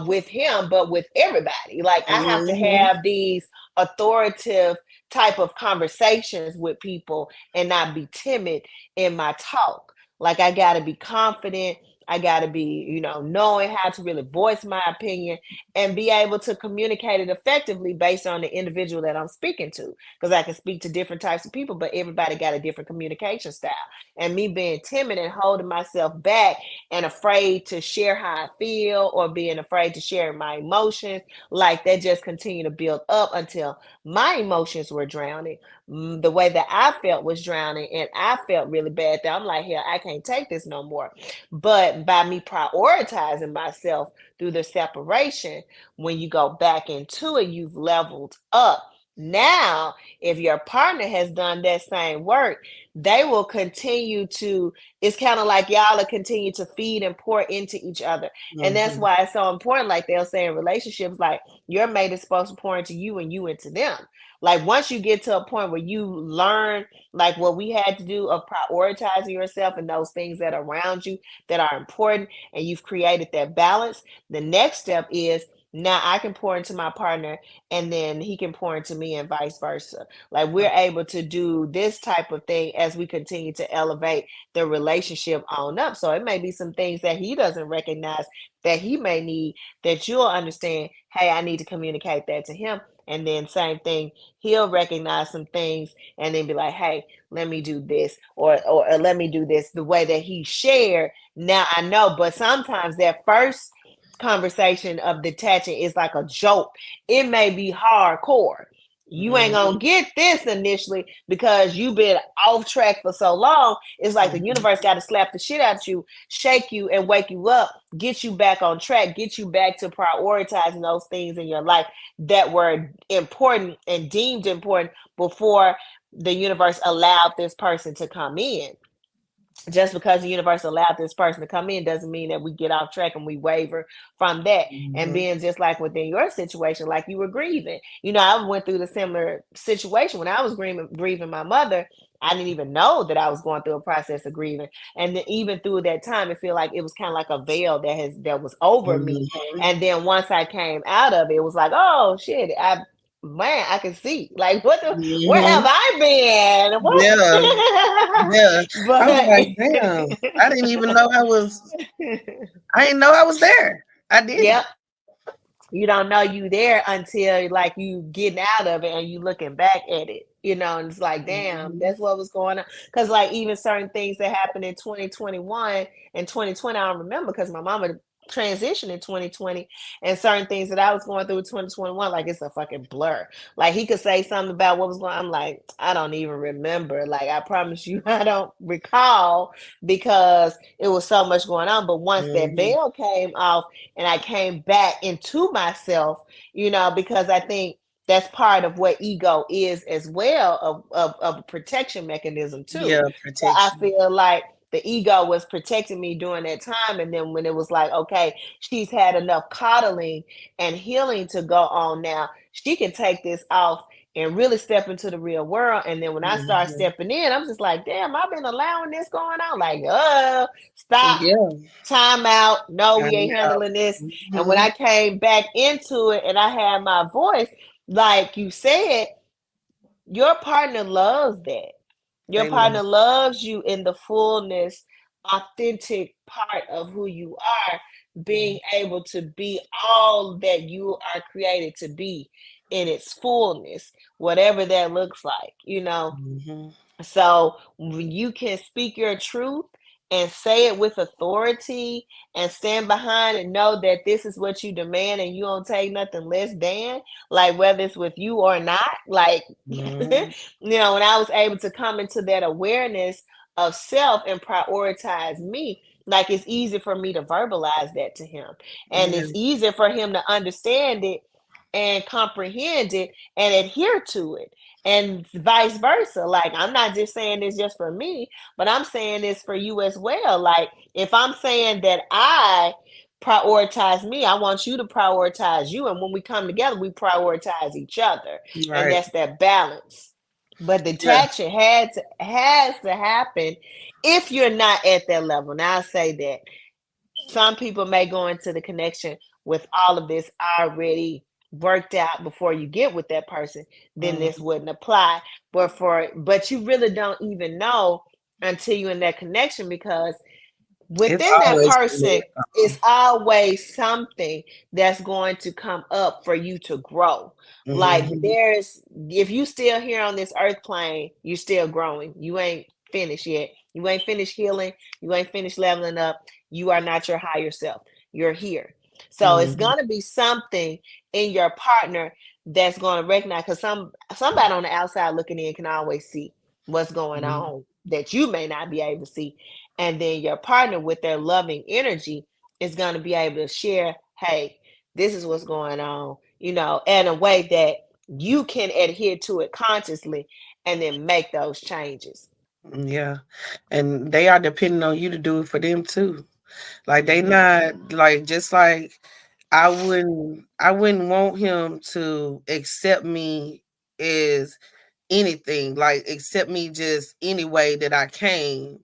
with him, but with everybody. Like I have to Hmm. have these authoritative type of conversations with people and not be timid in my talk. Like I got to be confident. I got to be, knowing how to really voice my opinion and be able to communicate it effectively based on the individual that I'm speaking to. Because I can speak to different types of people, but everybody got a different communication style. And me being timid and holding myself back and afraid to share how I feel or being afraid to share my emotions, like that just continued to build up until my emotions were drowning. The way that I felt was drowning, and I felt really bad that I'm like, hell, I can't take this no more. But by me prioritizing myself through the separation, when you go back into it, you've leveled up. Now, if your partner has done that same work, they will continue to, it's kind of like y'all will continue to feed and pour into each other. And that's Hmm. why it's so important. Like they'll say in relationships, like your mate is supposed to pour into you and you into them. Like once you get to a point where you learn like what we had to do of prioritizing yourself and those things that are around you that are important, and you've created that balance, the next step is now I can pour into my partner and then he can pour into me and vice versa. Like we're able to do this type of thing as we continue to elevate the relationship on up. So it may be some things that he doesn't recognize that he may need, that you'll understand, hey, I need to communicate that to him. And then same thing, he'll recognize some things and then be like, hey, let me do this, or let me do this the way that he shared. Now I know, but sometimes that first conversation of detaching is like a joke. It may be hardcore. You ain't gonna Hmm. get this initially because you've been off track for so long. It's like the Hmm. universe got to slap the shit out of you, shake you, and wake you up, get you back on track, get you back to prioritizing those things in your life that were important and deemed important before the universe allowed this person to come in. Just because the universe allowed this person to come in doesn't mean that we get off track and we waver from that. And Hmm. being just like within your situation, like you were grieving. I went through the similar situation when I was grieving my mother. I didn't even know that I was going through a process of grieving. And then even through that time, it feel like it was kind of like a veil that was over me. Hmm. And then once I came out of it, it was like, oh shit, I can see. Like where have Hmm. I been? Yeah, yeah. I was What? like, damn, I didn't even know I didn't know I was there. I Yep. didn't. You don't know you there until like you getting out of it and you looking back at it, and it's like, damn, Hmm. that's what was going on. Cause like even certain things that happened in 2021 and 2020, I don't remember because my mama transition in 2020, and certain things that I was going through in 2021, like it's a fucking blur. Like he could say something about what was going on. I'm like, I don't even remember. Like I promise you, I don't recall because it was so much going on. But once that Mhm. veil came off and I came back into myself, because I think that's part of what ego is as well, of a protection mechanism too. Yeah, So I protection. feel like the ego was protecting me during that time. And then when it was like, okay, she's had enough coddling and healing to go on now, she can take this off and really step into the real world. And then when I start Mhm. stepping in, I'm just like, damn, I've been allowing this going on. Like, stop, Yeah, time out. No, we time ain't out. handling this. And when Mhm. I came back into it and I had my voice, like you said, your partner loves that. Your They love. partner loves you in the fullness, authentic part of who you are, being able to be all that you are created to be in its fullness, whatever that looks like. Mhm. So when you can speak your truth and say it with authority and stand behind and know that this is what you demand and you don't take nothing less than, like whether it's with you or not, like, Mhm. when I was able to come into that awareness of self and prioritize me, like it's easy for me to verbalize that to him. And Yeah, it's easier for him to understand it and comprehend it and adhere to it, and vice versa. Like I'm not just saying this just for me, but I'm saying this for you as well. Like if I'm saying that I prioritize me, I want you to prioritize you, and when we come together we prioritize each other, and right. that's that balance. But Yeah. detaching has to happen if you're not at that level. Now I say that some people may go into the connection with all of this already worked out before you get with that person, then this Mhm. wouldn't apply. But you really don't even know until you're in that connection, because It's within that always person something is always something that's going to come up for you to grow. Like Mhm. there's if you still here on this earth plane, you still growing. You ain't finished yet. You ain't finished healing. You ain't finished leveling up. You are not your higher self. You're here. So it's Mhm. gonna be something in your partner that's gonna recognize, because somebody on the outside looking in can always see what's going Mhm. on that you may not be able to see. And then your partner with their loving energy is going to be able to share, hey, this is what's going on, in a way that you can adhere to it consciously and then make those changes. Yeah, and they are depending on you to do it for them too. Like they Hmm. not like just like I wouldn't want him to accept me as anything, like accept me just any way that I came.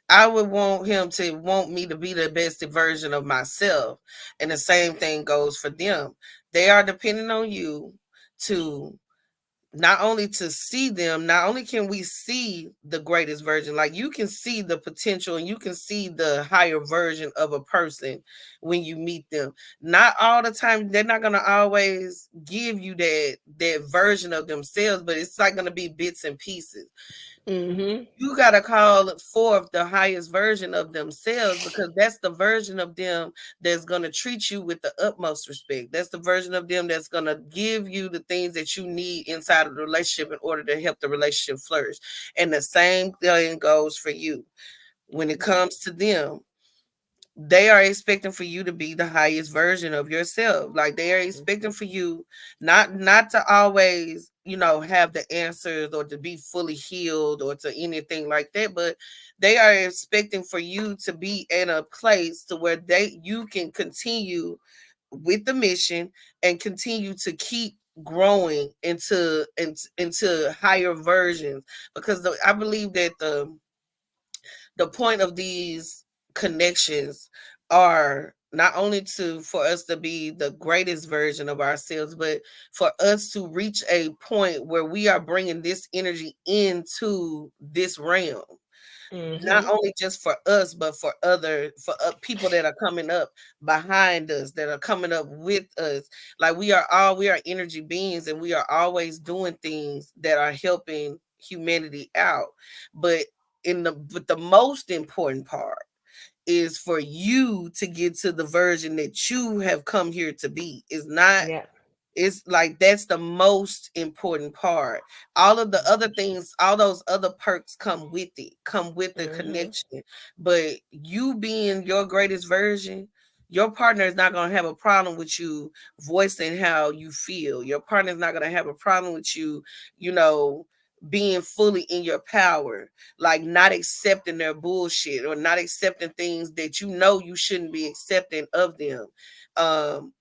I would want him to want me to be the best version of myself. And the same thing goes for them. They are depending on you to not only to see them, not only can we see the greatest version, like you can see the potential and you can see the higher version of a person when you meet them. Not all the time, they're not gonna always give you that version of themselves, but it's like gonna be bits and pieces. Hmm. You gotta call forth the highest version of themselves because that's the version of them that's gonna treat you with the utmost respect. That's the version of them that's gonna give you the things that you need inside of the relationship in order to help the relationship flourish. And the same thing goes for you when it comes to them. They are expecting for you to be the highest version of yourself. Like they are expecting for you not to always, have the answers or to be fully healed or to anything like that, but they are expecting for you to be in a place to where you can continue with the mission and continue to keep growing into higher versions because I believe that the point of these connections are not only to for us to be the greatest version of ourselves, but for us to reach a point where we are bringing this energy into this realm, not Hmm. only just for us but for people that are coming up behind us, that are coming up with us. Like we are energy beings and we are always doing things that are helping humanity out. But the most important part is for you to get to the version that you have come here to be. It's not, Yeah. it's like that's the most important part. All of the other things, all those other perks come with it, come with the Mhm. connection. But you being your greatest version, your partner is not going to have a problem with you voicing how you feel. Your partner is not going to have a problem with you, you know, being fully in your power, like not accepting their bullshit or not accepting things that you know you shouldn't be accepting of them. Um,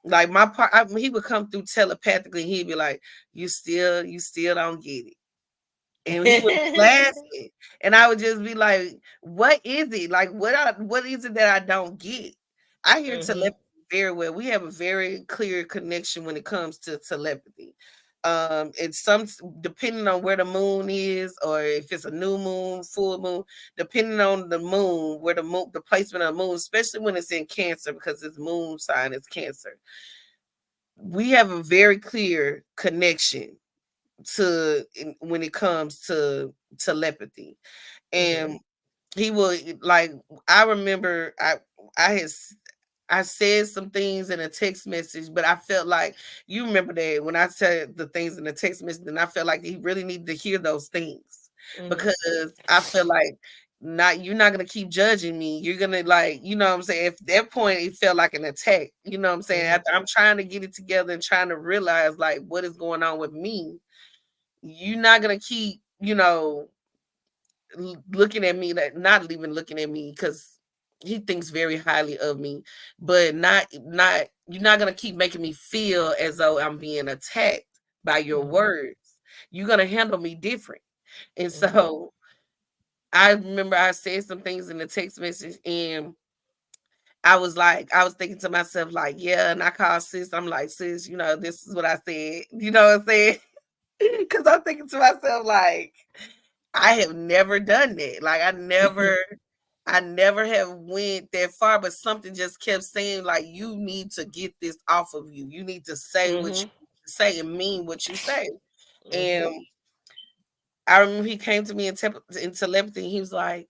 like my part, he would come through telepathically. He'd be like, you still don't get it," and he would be laughing, and I would just be like, "What is it? Like, what is it that I don't get?" I hear Mhm. telepathy very well. We have a very clear connection when it comes to telepathy. It's some depending on where the moon is, or if it's a new moon, full moon, depending on the moon, where the moon, the placement of the moon, especially when it's in Cancer, because its moon sign is Cancer, we have a very clear connection when it comes to telepathy. Mhm. And he would like, I remember I said some things in a text message, but I felt like, you remember that when I said the things in the text message, and I felt like he really needed to hear those things, Mhm. because I feel like, not, you're not gonna keep judging me. You're gonna, like, you know what I'm saying? At that point it felt like an attack. You know what I'm saying? Mhm. After I'm trying to get it together and trying to realize like what is going on with me, you're not gonna keep, looking at me, like, not even looking at me, because he thinks very highly of me, but not you're not gonna keep making me feel as though I'm being attacked by your Mhm. words. You're gonna handle me different. And Mhm. so I remember I said some things in the text message, and I was thinking to myself, like, yeah, and I called sis. I'm like, sis, this is what I said. You know what I'm saying? Because I'm thinking to myself, like, I have never done that. Like, I never have went that far, but something just kept saying, like, you need to get this off of you. You need to say what you Mhm. say and mean what you say. And Mhm. I remember he came to me in telepathy. He was like,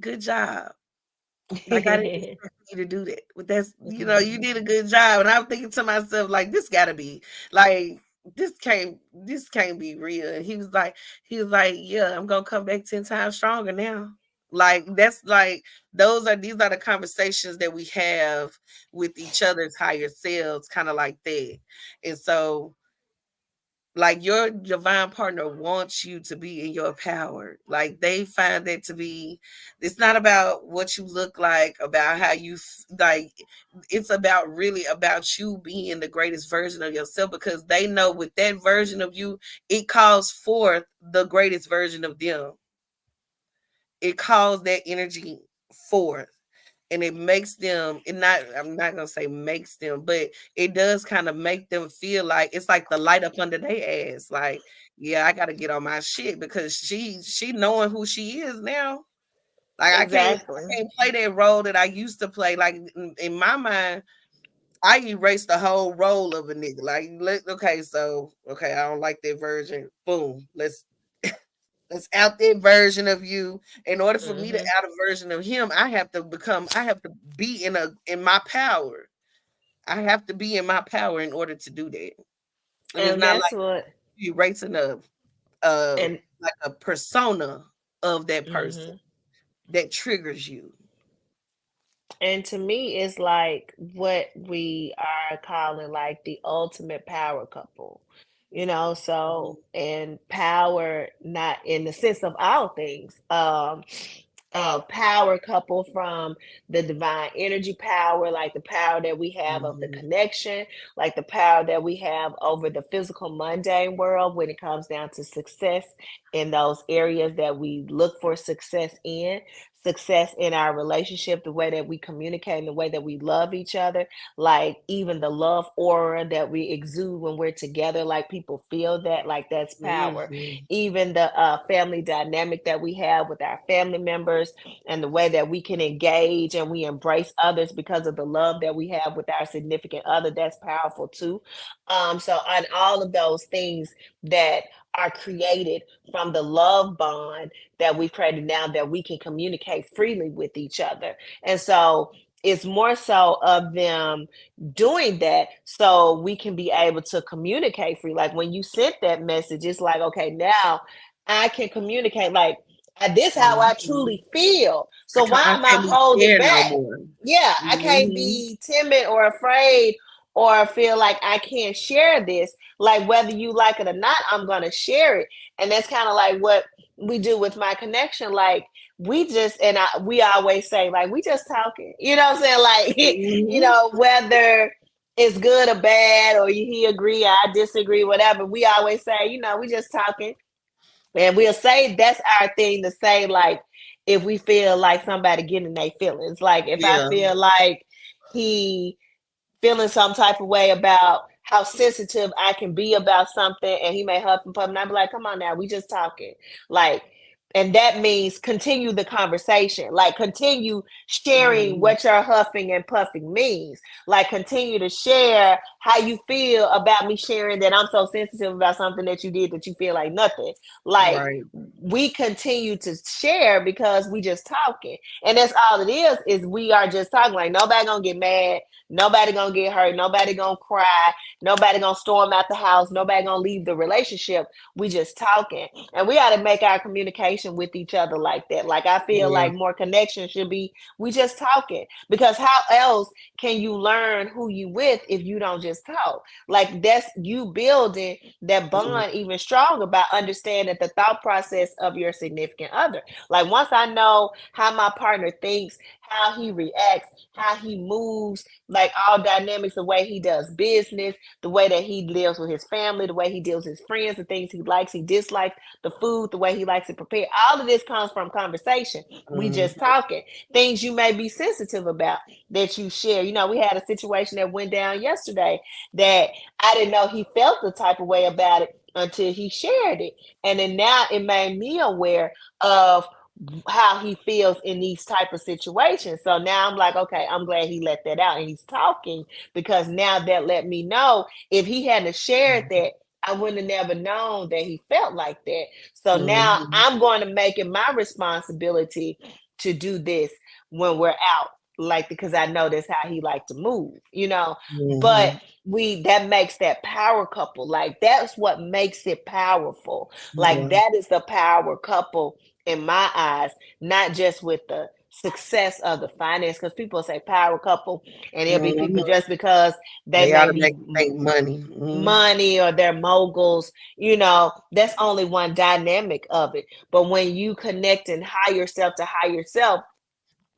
"Good job." Like, I didn't expect you to do that. But that's, you did a good job. And I'm thinking to myself, like, this gotta be, like, this can't be real. And he was like, yeah, I'm gonna come back 10 times stronger now. Like, that's like, these are the conversations that we have with each other's higher selves, kind of like that. And so, like, your divine partner wants you to be in your power. Like, they find that to be, it's not about what you look like, about how you like, it's about really about you being the greatest version of yourself, because they know with that version of you, it calls forth the greatest version of them. It calls that energy forth, and it makes them, it not I'm not gonna say makes them, but it does kind of make them feel like it's like the light up under their ass. Like, yeah, I gotta get on my shit, because she knowing who she is now. Like, Exactly. I can't play that role that I used to play. Like, in my mind, I erased the whole role of a nigga. Like, okay, so okay, I don't like that version. Boom. Let's out that version of you. In order for me to Mhm. out a version of him, I have to be in my power. I have to be in my power in order to do that. And it's And not that's like what. you erasing a And like a persona of that person mhm. that triggers you. And to me, it's like what we are calling like the ultimate power couple. So Mhm. and power not in the sense of all things. Power couple from the divine energy power, like the power that we have of the Mhm. connection, like the power that we have over the physical mundane world when it comes down to success in those areas that we look for success in our relationship, the way that we communicate and the way that we love each other, like even the love aura that we exude when we're together, like people feel that, like that's power. Mhm. Even the family dynamic that we have with our family members and the way that we can engage and we embrace others because of the love that we have with our significant other, that's powerful too. So on all of those things that are created from the love bond that we've created now that we can communicate freely with each other. And so it's more so of them doing that so we can be able to communicate free. Like when you sent that message, it's like, okay, now I can communicate. Like, this how I Mhm. truly feel. So why I am I can't be holding scared no back? more. Yeah, I can't Mhm. be timid or afraid or feel like I can't share this. Like whether you like it or not, I'm gonna share it. And that's kind of like what we do with my connection. Like we just we always say like we just talking. You know what I'm saying? Like Mhm. whether it's good or bad or he agree, I disagree, whatever. We always say, we just talking. And we'll say that's our thing to say, like, if we feel like somebody getting their feelings. Like, if I Yeah. feel like he feeling some type of way about how sensitive I can be about something and he may huff and puff and I'd be like, come on now, we just talking. Like, and that means continue the conversation. Like continue sharing Mhm. what your huffing and puffing means. Like continue to share how you feel about me sharing that I'm so sensitive about something that you did that you feel like nothing. Like Right. we continue to share because we just talking. And that's all it is we are just talking. Like nobody gonna get mad. Nobody gonna get hurt. Nobody gonna cry. Nobody gonna storm out the house. Nobody gonna leave the relationship. We just talking, and we got to make our communication with each other like that. Like I feel Yeah. like more connection should be we just talking because how else can you learn who you with if you don't just talk? Like that's you building that Yeah. bond even stronger by understanding the thought process of your significant other. Like once I know how my partner thinks, how he reacts, how he moves, like all dynamics, the way he does business, the way that he lives with his family, the way he deals with his friends, the things he likes, he dislikes, the food, the way he likes it prepared. All of this comes from conversation. We Mhm. just talking. Things you may be sensitive about that you share. We had a situation that went down yesterday that I didn't know he felt the type of way about it until he shared it. And then now it made me aware of how he feels in these type of situations. So now I'm like, okay, I'm glad he let that out and he's talking because now that let me know if he hadn't shared that, I wouldn't have never known that he felt like that. So now Mhm. I'm going to make it my responsibility to do this when we're out. Like because I know that's how he like to move. But Mhm. we that makes that power couple. Like that's what makes it powerful. Like Yeah. that is the power couple in my eyes, not just with the success of the finance, because people say power couple, and it'll be people Mhm. just because they They may automatically be think money. Mhm. money or they're moguls, that's only one dynamic of it. But when you connect and hire yourself to hire yourself,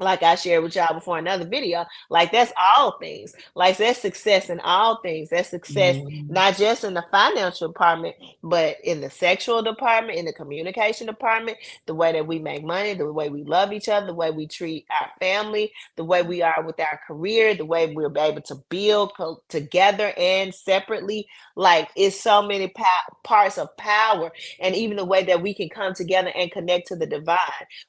like I shared with y'all before another video, like that's all things. Like that's success in all things. That's success Mhm. not just in the financial department, but in the sexual department, in the communication department, the way that we make money, the way we love each other, the way we treat our family, the way we are with our career, the way we're able to build together and separately. Like it's so many parts of power, and even the way that we can come together and connect to the divine.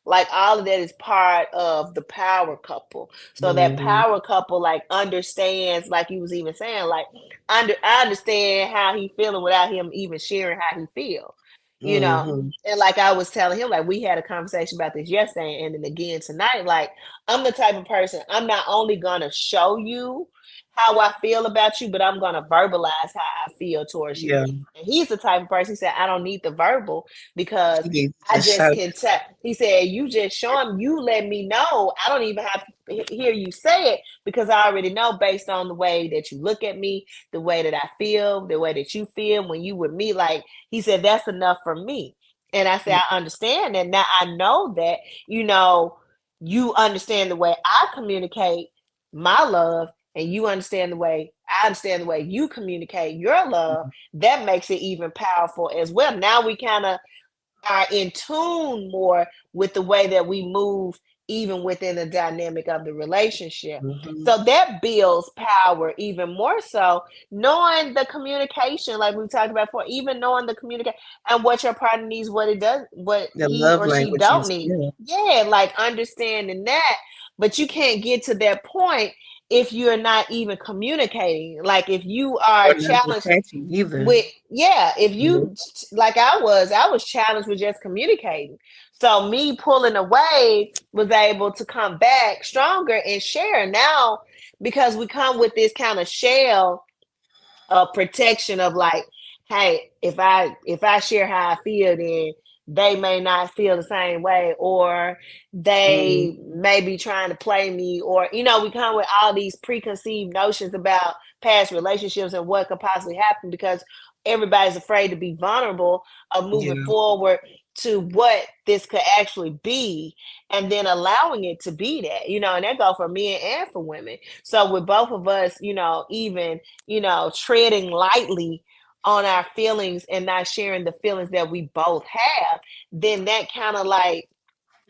Like all of that is part of the power couple. So that Mhm. power couple like understands, like you was even saying, like I understand how he feeling without him even sharing how he feel, you know. Mhm. And like I was telling him, like we had a conversation about this yesterday and then again tonight. Like I'm the type of person, I'm not only gonna show you how I feel about you, but I'm gonna verbalize how I feel towards you. Yeah. And he's the type of person, he said, I don't need the verbal because He needs I to just show. can tell. He said, you just show him, you let me know. I don't even have to hear you say it because I already know based on the way that you look at me, the way that I feel, the way that you feel when you with me. Like he said, that's enough for me. And I said, I understand that. Now I know that, you know, you understand the way I communicate my love and you understand the way I understand the way you communicate your love. That makes it even powerful as well. Now we kind of are in tune more with the way that we move even within the dynamic of the relationship. Mhm. So that builds power even more so, knowing the communication, like we talked about before, even knowing the communication and what your partner needs, what it does, what The he love or she don't languages. need. Yeah. Yeah, like understanding that. But you can't get to that point if you're not even communicating. Like if you Or are not challenged detaching either. with, yeah, if Mhm. you, like I was challenged with just communicating. So me pulling away was able to come back stronger and share now, because we come with this kind of shell protection of like, hey, if I share how I feel, then they may not feel the same way, or Mhm. they may be trying to play me, or we come with all these preconceived notions about past relationships and what could possibly happen, because everybody's afraid to be vulnerable of moving Yeah. forward to what this could actually be, and then allowing it to be that, and that go for men and for women. So with both of us, even treading lightly on our feelings and not sharing the feelings that we both have, then that kind of like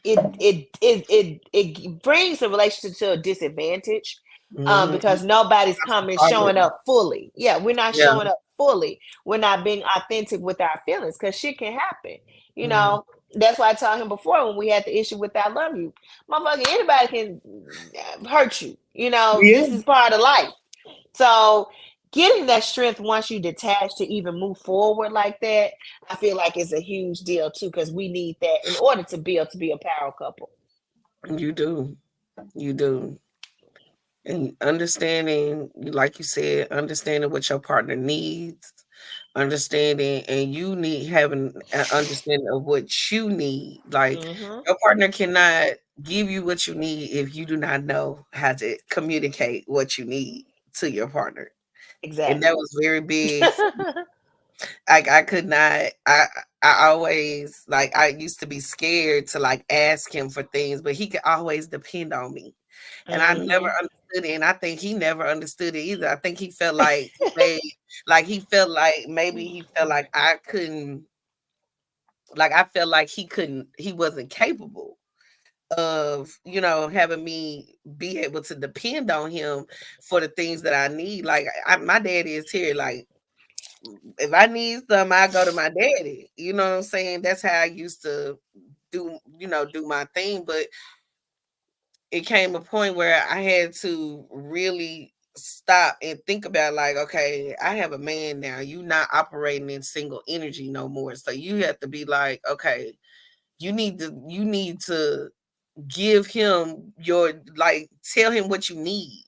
it brings the relationship to a disadvantage, Mhm. because nobody's coming showing Problem. up fully. Yeah, we're not Yeah. showing up fully. We're not being authentic with our feelings, because shit can happen. You Mhm. know, that's why I told him before when we had the issue with "I love you," motherfucker. Anybody can hurt you. Yeah. This is part of life. So getting that strength once you detach to even move forward like that, I feel like is a huge deal too, because we need that in order to be a power couple. You do. You do. And understanding, like you said, understanding what your partner needs, understanding, and you need having an understanding of what you need. Like Mm-hmm. your partner cannot give you what you need if you do not know how to communicate what you need to your partner. And that Exactly. was very big. Like I could not. I always like I used to be scared to like ask him for things, but he could always depend on me. And I never Mm-hmm. understood it, and I think he never understood it either. I think he felt like he felt like maybe he felt like I couldn't, like I felt like he wasn't capable of, having me be able to depend on him for the things that I need. Like my daddy is here. Like if I need something, I go to my daddy. You know what I'm saying? That's how I used to do my thing. But it came a point where I had to really stop and think about like, okay, I have a man now. You not operating in single energy no more. So you have to be like, okay, you need to give him your, like, tell him what you need.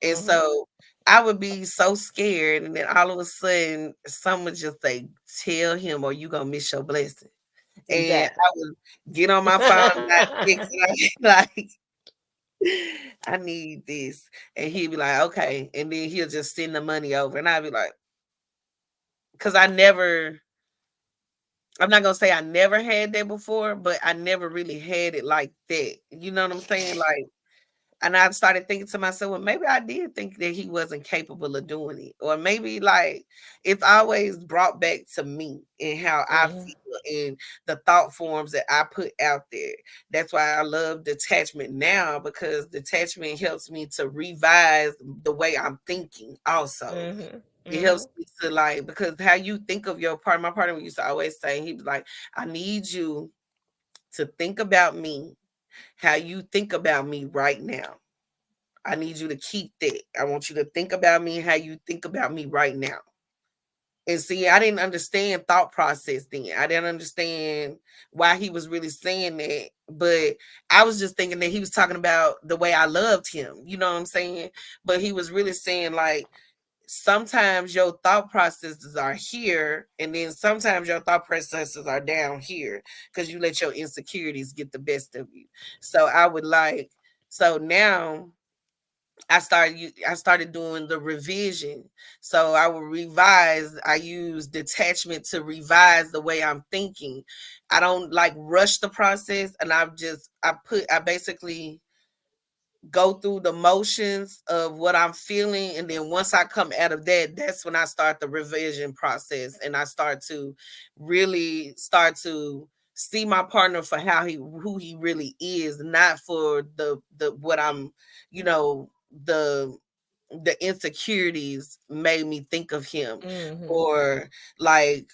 And Mm-hmm. so I would be so scared, and then all of a sudden someone just say, tell him or you gonna miss your blessing. And Exactly. I would get on my phone and I text like I need this. And he'd be like, okay. And then he'll just send the money over. And I'd be like, because I'm not gonna say I never had that before, but I never really had it like that. You know what I'm saying? Like, and I started thinking to myself, well, maybe I did think that he wasn't capable of doing it. Or maybe like it's always brought back to me and how I Mm-hmm. feel and the thought forms that I put out there. That's why I love detachment now, because detachment helps me to revise the way I'm thinking also. Mm-hmm. It Mm-hmm. helps me to like, because how you think of your partner, my partner used to always say, he was like, I need you to think about me how you think about me right now. I need you to keep that. I want you to think about me how you think about me right now. And see, I didn't understand thought process then. I didn't understand why he was really saying that. But I was just thinking that he was talking about the way I loved him. You know what I'm saying? But he was really saying like sometimes your thought processes are here, and then sometimes your thought processes are down here because you let your insecurities get the best of you. So I would like, so now I started doing the revision. So I will revise. I use detachment to revise the way I'm thinking. I don't like rush the process, and I basically go through the motions of what I'm feeling, and then once I come out of that, that's when I start the revision process, and I start to see my partner for who he really is, not for the what I'm, you know, the the insecurities made me think of him, Mm-hmm. or like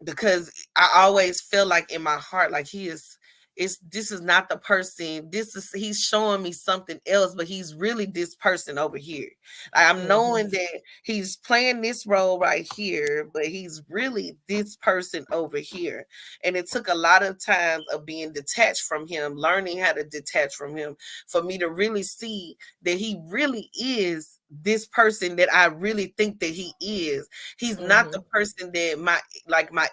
because I always feel like in my heart like he is, it's this is not the person. This is he's showing me something else, but he's really this person over here. Like, I'm knowing Mhm. that he's playing this role right here, but he's really this person over here. And it took a lot of times of being detached from him, learning how to detach from him, for me to really see that he really is this person that I really think that he is. He's not the Mhm. person that my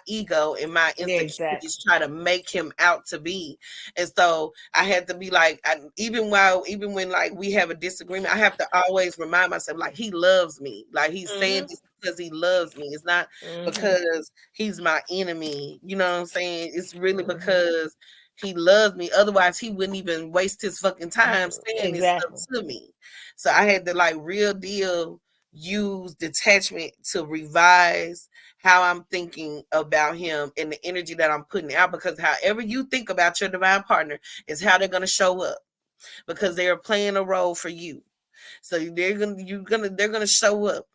ego and my Yeah, exactly. insecurities try to make him out to be. And so I had to be like, even when like we have a disagreement, I have to always remind myself like he loves me. Like he's saying Mhm. this because he loves me. It's not Mhm. because he's my enemy. You know what I'm saying? It's really Mhm. because he loves me. Otherwise, he wouldn't even waste his fucking time Mhm. saying this stuff Exactly. to me. So I had to like real deal use detachment to revise how I'm thinking about him and the energy that I'm putting out, because however you think about your divine partner is how they're going to show up, because they are playing a role for you. So they're gonna show up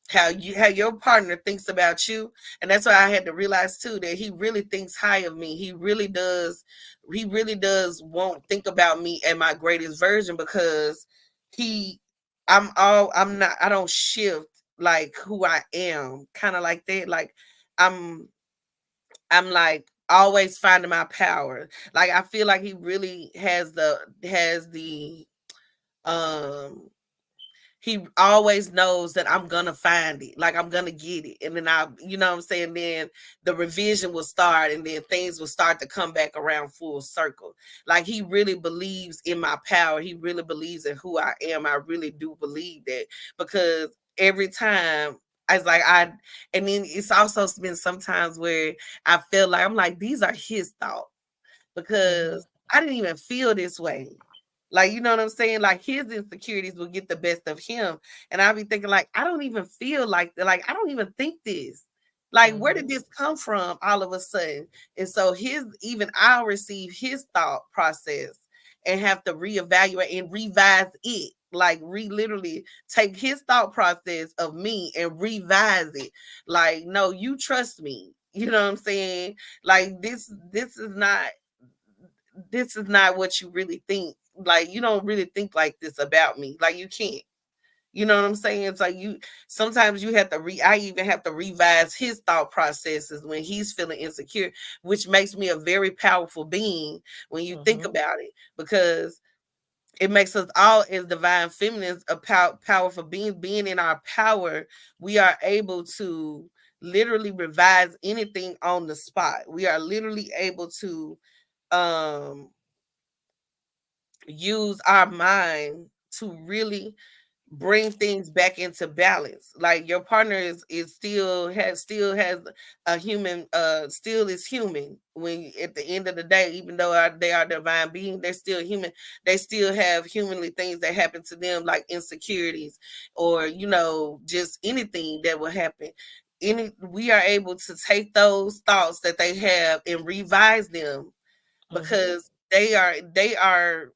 how your partner thinks about you. And that's why I had to realize too that he really thinks high of me. He really does won't think about me at my greatest version, because he I'm not, I don't shift like who I am, kind of like that. Like I'm I'm like always finding my power. Like I feel like he really has the um he always knows that I'm gonna find it. Like I'm gonna get it. And then you know what I'm saying? Then the revision will start, and then things will start to come back around full circle. Like he really believes in my power. He really believes in who I am. I really do believe that, because every time I was like, and then it's also been sometimes where I feel like I'm like, these are his thoughts, Mhm. because I didn't even feel this way. Like, you know what I'm saying? Like his insecurities will get the best of him. And I'll be thinking, like, I don't even feel like that. Like, I don't even think this. Like, where did Mhm. this come from all of a sudden? And so even I'll receive his thought process and have to reevaluate and revise it. Like literally take his thought process of me and revise it. Like, no, you trust me. You know what I'm saying? Like this is not what you really think. Like you don't really think like this about me. Like you can't. You know what I'm saying? It's like you sometimes you have to I even have to revise his thought processes when he's feeling insecure, which makes me a very powerful being when you think Mhm. about it, because it makes us all as divine feminines a powerful being in our power. We are able to literally revise anything on the spot. We are literally able to um use our mind to really bring things back into balance. Like your partner is still has a human, still is human. When at the end of the day, even though they are divine being, they're still human. They still have humanly things that happen to them, like insecurities, or just anything that will happen. We are able to take those thoughts that they have and revise them, Mhm. because they are they are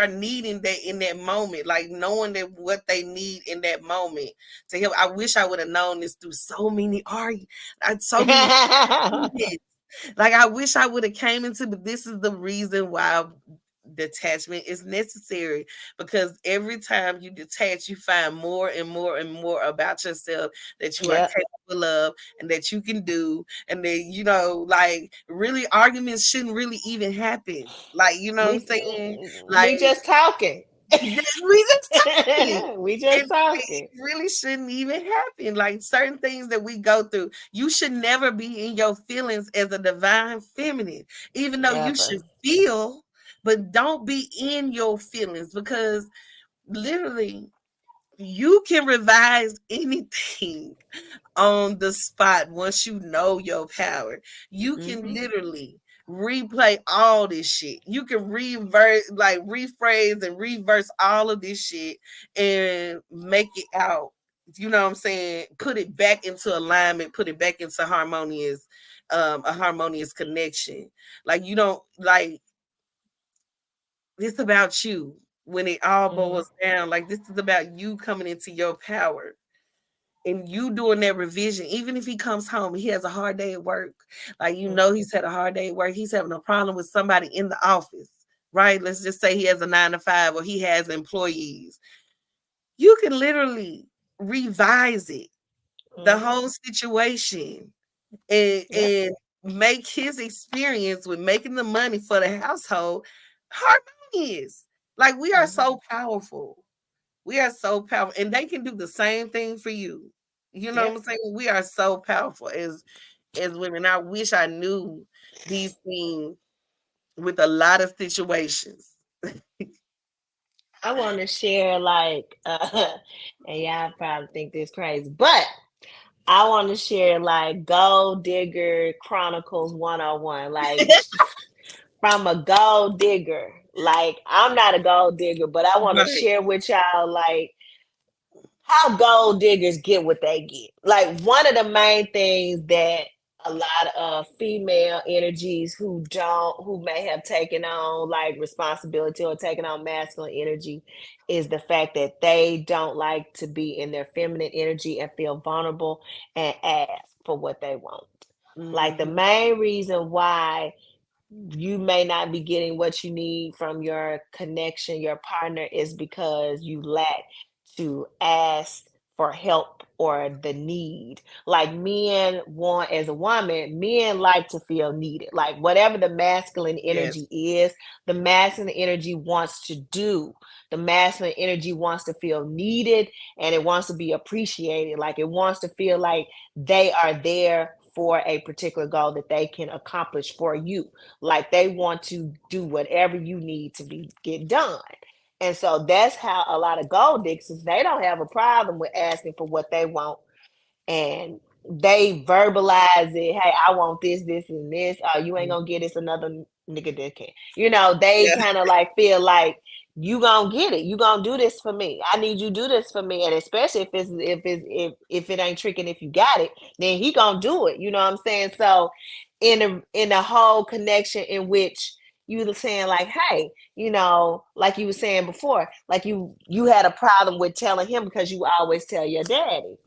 needing that in that moment, like knowing that what they need in that moment to help. I wish I would have known this through so many arguments. Like I wish I would have came into, but this is the reason why detachment is necessary, because every time you detach, you find more and more and more about yourself that you are Yep. capable of and that you can do. And then like really arguments shouldn't really even happen. Like, you know what I'm We saying? we Like just talking. we just talking. We just It talking. really shouldn't even happen. Like certain things that we go through, you should never be in your feelings as a divine feminine, even though you Never. should feel, but don't be in your feelings, because literally you can revise anything on the spot. Once you know your power, you can Mhm. literally replay all this shit. You can reverse, like rephrase and reverse all of this shit and make it out. You know what I'm saying? Put it back into alignment, put it back into a harmonious connection. Like you don't like it's about you when it all Mhm. boils down. Like this is about you coming into your power. and you doing that revision, even if he comes home, he has a hard day at work, like he's had a hard day at work, he's having a problem with somebody in the office, right? Let's just say he has a 9 to 5 or he has employees. You can literally revise it, the Mm-hmm. whole situation, Yep. and make his experience with making the money for the household harmonious. Like we are Mm-hmm. so powerful. We are so powerful, and they can do the same thing for you. You know what Yep. I'm saying? We are so powerful as women. I wish I knew these things with a lot of situations. I want to share like, and y'all probably think this crazy, but I want to share like Gold Digger Chronicles 101, like from a gold digger. Like I'm not a gold digger, but I want to Right. share with y'all like how gold diggers get what they get. Like one of the main things that a lot of female energies who may have taken on like responsibility or taken on masculine energy is the fact that they don't like to be in their feminine energy and feel vulnerable and ask for what they want. Like the Hmm. main reason why you may not be getting what you need from your connection, your partner, is because you lack to ask for help or the need. Like men want, as a woman, men like to feel needed. Like whatever the masculine Yes. energy is, the masculine energy wants to do. The masculine energy wants to feel needed and it wants to be appreciated. Like it wants to feel like they are there for a particular goal that they can accomplish for you. Like they want to do whatever you need to be get done. And so that's how a lot of gold diggers, they don't have a problem with asking for what they want, and they verbalize it. Hey, I want this, this, and this. You ain't gonna get this. Another nigga that can. They Yeah. kind of like feel like you gonna get it. You gonna do this for me. I need you to do this for me. And especially if it ain't tricking, if you got it, then he gonna do it. You know what I'm saying? So in a whole connection in which you were saying like, hey, like you were saying before, like you had a problem with telling him because you always tell your daddy,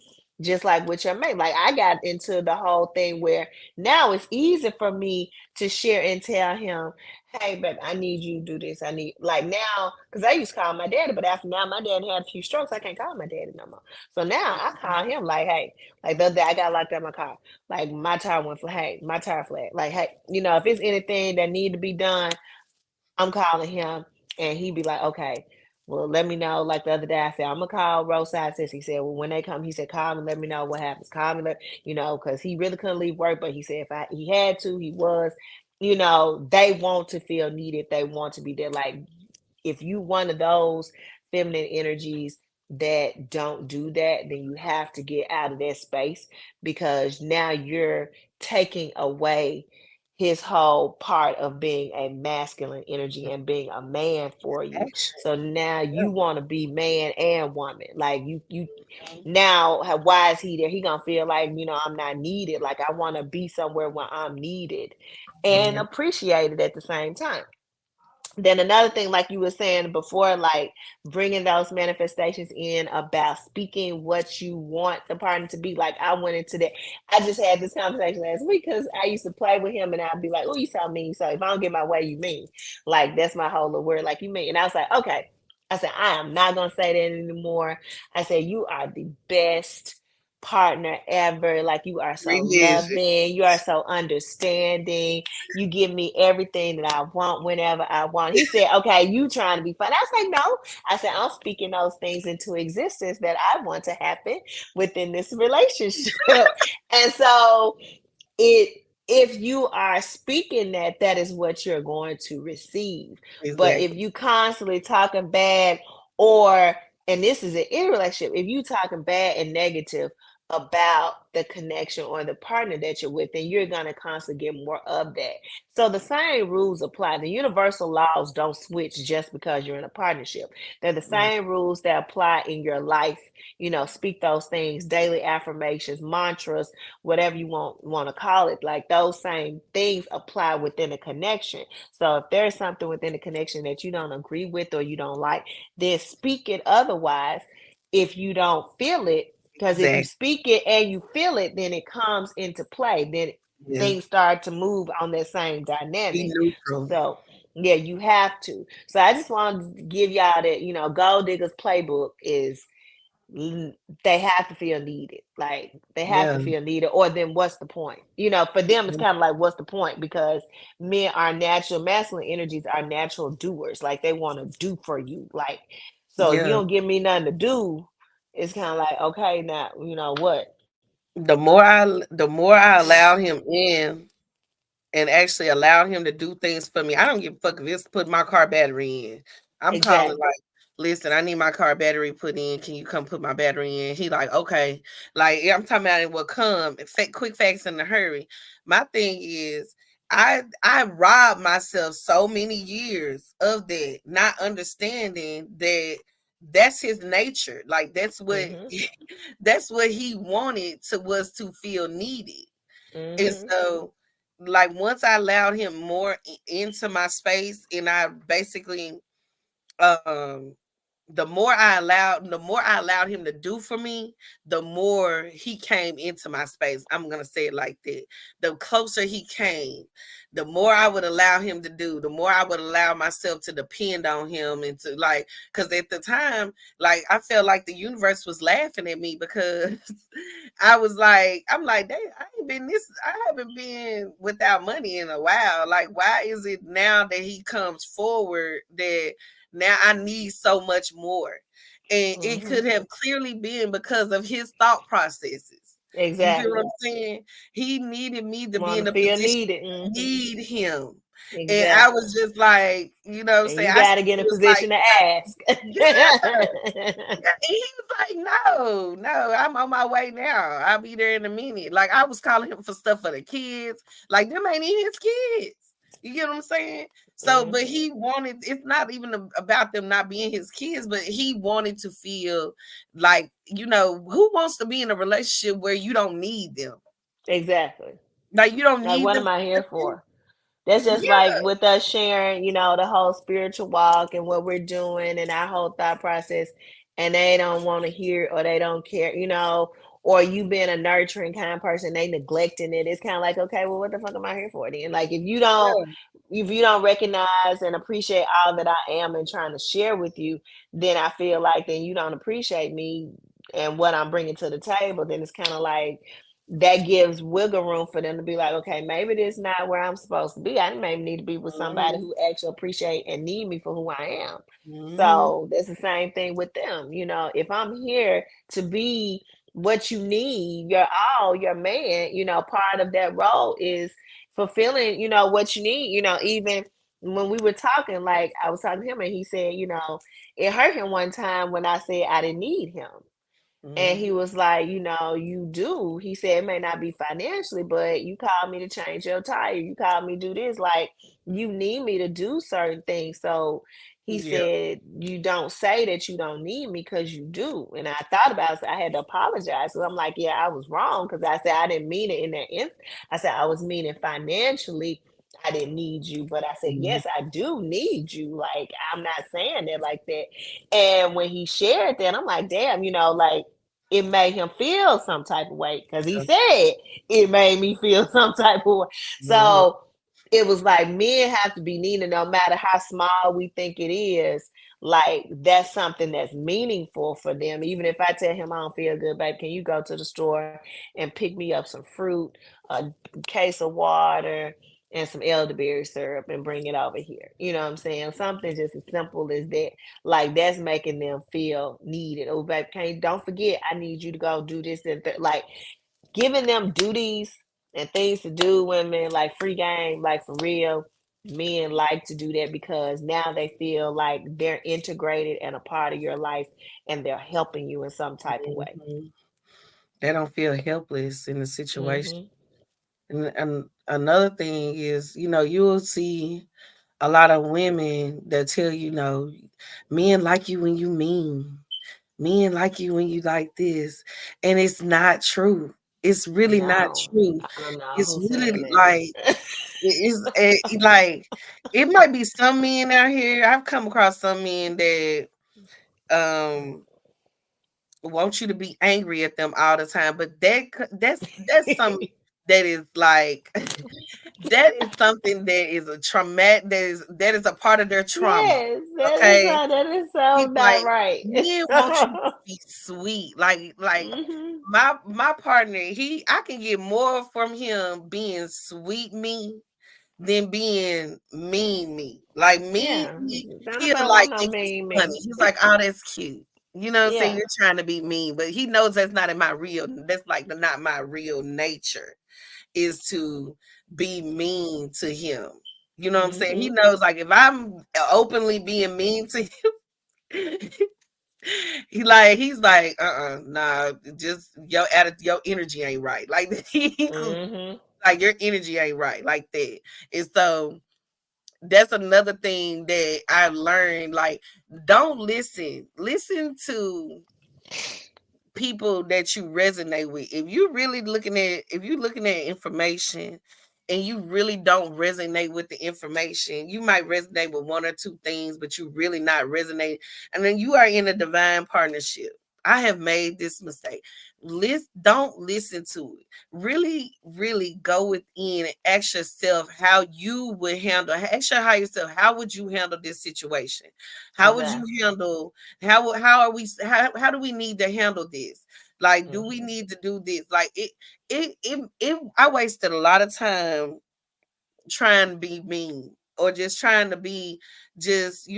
just like with your mate. Like I got into the whole thing where now it's easy for me to share and tell him, hey, babe, I need you to do this. I need, like, now, because I used to call my daddy, but after now my dad had a few strokes, I can't call my daddy no more. So now I call him like, hey, like the other day I got locked out of my car. Like my tire went for, hey, my tire flat. Like, hey, if it's anything that need to be done, I'm calling him, and he'd be like, okay, well, let me know. Like the other day, I said, I'm gonna call roadside sis. He said, well, when they come, he said, call me, let me know what happens. Call me, because he really couldn't leave work, but he said if he had to, he was. They want to feel needed. They want to be there. Like if you one of those feminine energies that don't do that, then you have to get out of that space, because now you're taking away his whole part of being a masculine energy and being a man for you. Action. So now Yeah. you want to be man and woman. Like you now, why is he there? He gonna feel like, I'm not needed. Like I want to be somewhere where I'm needed and Yeah. appreciated at the same time. Then another thing, like you were saying before, like bringing those manifestations in about speaking what you want the partner to be. Like I went into that. I just had this conversation last week because I used to play with him and I'd be like, oh, you so mean. So if I don't get my way, you mean. Like that's my whole little word, like you mean. And I was like, okay. I said, I am not gonna say that anymore. I said, you are the best partner ever. Like you are so Revision. loving, you are so understanding, you give me everything that I want whenever I want. He said, okay, you trying to be fun. I was like, no. I said, I'm speaking those things into existence that I want to happen within this relationship. And so it if you are speaking that, that is what you're going to receive. But if Exactly. you constantly talking bad, or and this is an in relationship, if you talking bad and negative about the connection or the partner that you're with, then you're going to constantly get more of that. So the same rules apply. The universal laws don't switch just because you're in a partnership. They're the Mm. same rules that apply in your life. Speak those things, daily affirmations, mantras, whatever you want to call it. Like those same things apply within a connection. So if there's something within a connection that you don't agree with or you don't like, then speak it otherwise. If you don't feel it, Because if you Exactly. speak it and you feel it, then it comes into play. Then Yeah. things start to move on that same Be dynamic. neutral. So yeah, you have to. So I just wanted to give y'all that, Gold Diggers playbook is l- they have to feel needed. Like they have Yeah. to feel needed, or then what's the point? For them, it's kind of like, what's the point? Because men are natural, masculine energies are natural doers. Like they want to do for you. Like, so if you Yeah. don't give me nothing to do, it's kind of like, okay, now, what? The more I allow him in and actually allow him to do things for me. I don't give a fuck if it's put my car battery in. I'm calling Exactly. like, listen, I need my car battery put in. Can you come put my battery in? He like, okay. Like I'm talking about it will come. Quick facts in a hurry. My thing is I robbed myself so many years of that, not understanding that that's his nature. Like that's what Mm-hmm. that's what he wanted to was to feel needed. And Mm-hmm. so, like, once I allowed him more into my space, and I basically, um, the more I allowed him to do for me, the more he came into my space. I'm gonna say it like that. The closer he came, the more I would allow him to do, the more I would allow myself to depend on him and to like, because at the time, like I felt like the universe was laughing at me because I was like, I'm like, dang, I haven't been without money in a while. Like, why is it now that he comes forward that now I need so much more? And it Mm-hmm. could have clearly been because of his thought processes. You feel what Exactly. I'm saying? He needed me to be Want in to a feel position needed. to Mm-hmm. need him. And I Exactly. was just like, you know what I'm And saying? you I got to get in a was like, position to ask. yeah. Yeah, and he was like, "No, no, I'm on my way now. I'll be there in a minute." Like I was calling him for stuff for the kids. Like them ain't even his kids. You get what I'm saying? So, but Hmm. he wanted. It's not even about them not being his kids, but he wanted to feel like who wants to be in a relationship where you don't need them. Exactly. Like you don't Like, need what them. am I here for? That's just like Yeah, with us sharing, the whole spiritual walk and what we're doing and our whole thought process, and they don't want to hear or they don't care, or you being a nurturing kind of person, they neglecting it. It's kind of like, okay, well, what the fuck am I here for then? Like, yeah. if you don't recognize and appreciate all that I am and trying to share with you, then I feel like then you don't appreciate me and what I'm bringing to the table. Then it's kind of like that gives wiggle room for them to be like, okay, maybe this is not where I'm supposed to be. I maybe need to be with somebody Mhm, who actually appreciate and need me for who I am. mhm, So that's the same thing with them. If I'm here to be what you need, your man, part of that role is fulfilling, what you need, even when we were talking, like I was talking to him and he said, it hurt him one time when I said I didn't need him. And he mhm. was like, you do. He said it may not be financially, but you called me to change your tire. You called me to do this. Like, you need me to do certain things. So he Yeah. said, you don't say that you don't need me because you do. And I thought about it. So I had to apologize. So I'm like, yeah, I was wrong because I said I didn't mean it in that instant. I said I was meaning financially. I didn't need you, but I said, Mhm, yes, I do need you. Like, I'm not saying that like that. And when he shared that, I'm like, damn, like it made him feel some type of way because he yeah, said it made me feel some type of way. mhm, So it was like men have to be needed no matter how small we think it is. Like that's something that's meaningful for them. Even if I tell him I don't feel good, babe, can you go to the store and pick me up some fruit, a case of water, and some elderberry syrup and bring it over here? You know what I'm saying? Something just as simple as that, like that's making them feel needed. Oh, babe, can't don't forget, I need you to go do this and like giving them duties and things to do. Women like free game, like for real. Men like to do that because now they feel like they're integrated and a part of your life, and they're helping you in some type of way. mhm. They don't feel helpless in the situation. Hmm. And another thing is, you will see a lot of women that tell men like you when you mean, men like you when you like this, and it's not true. It's really not No, true. I don't know It's who's really saying that. like like it might be some men out here. I've come across some men that um want you to be angry at them all the time, but that's some that is like that is something that is a traumatic that is a part of their trauma. Yes, Okay, that is so he's not like, right. men want you to be sweet, like Mhm. my partner. I can get more from him being sweet me than being mean me. Like mean Yeah. me, Don't he'll nobody like want no think it's mean funny. me. He's like, oh, that's cute. You know what I'm saying? Yeah. You're trying to be mean, but he knows that's not in my real. That's like not my real nature is to be mean to him. You know what I'm saying? He Mhm. knows like if I'm openly being mean to him, he's like, nah, just your attitude, your energy ain't right. Like Mhm. like your energy ain't right like that. And so that's another thing that I've learned. Like, don't listen to people that you resonate with. If you're looking at information and you really don't resonate with the information, you might resonate with one or two things, but you really not resonate. And then you are in a divine partnership. I have made this mistake. Don't listen to it. Really, really go within and ask yourself how you would handle. Ask your higher self, how would you handle this situation? How would you Exactly. handle how are we how do we need to handle this? Like, do we Mhm. need to do this? Like I wasted a lot of time trying to be mean or just trying to be just,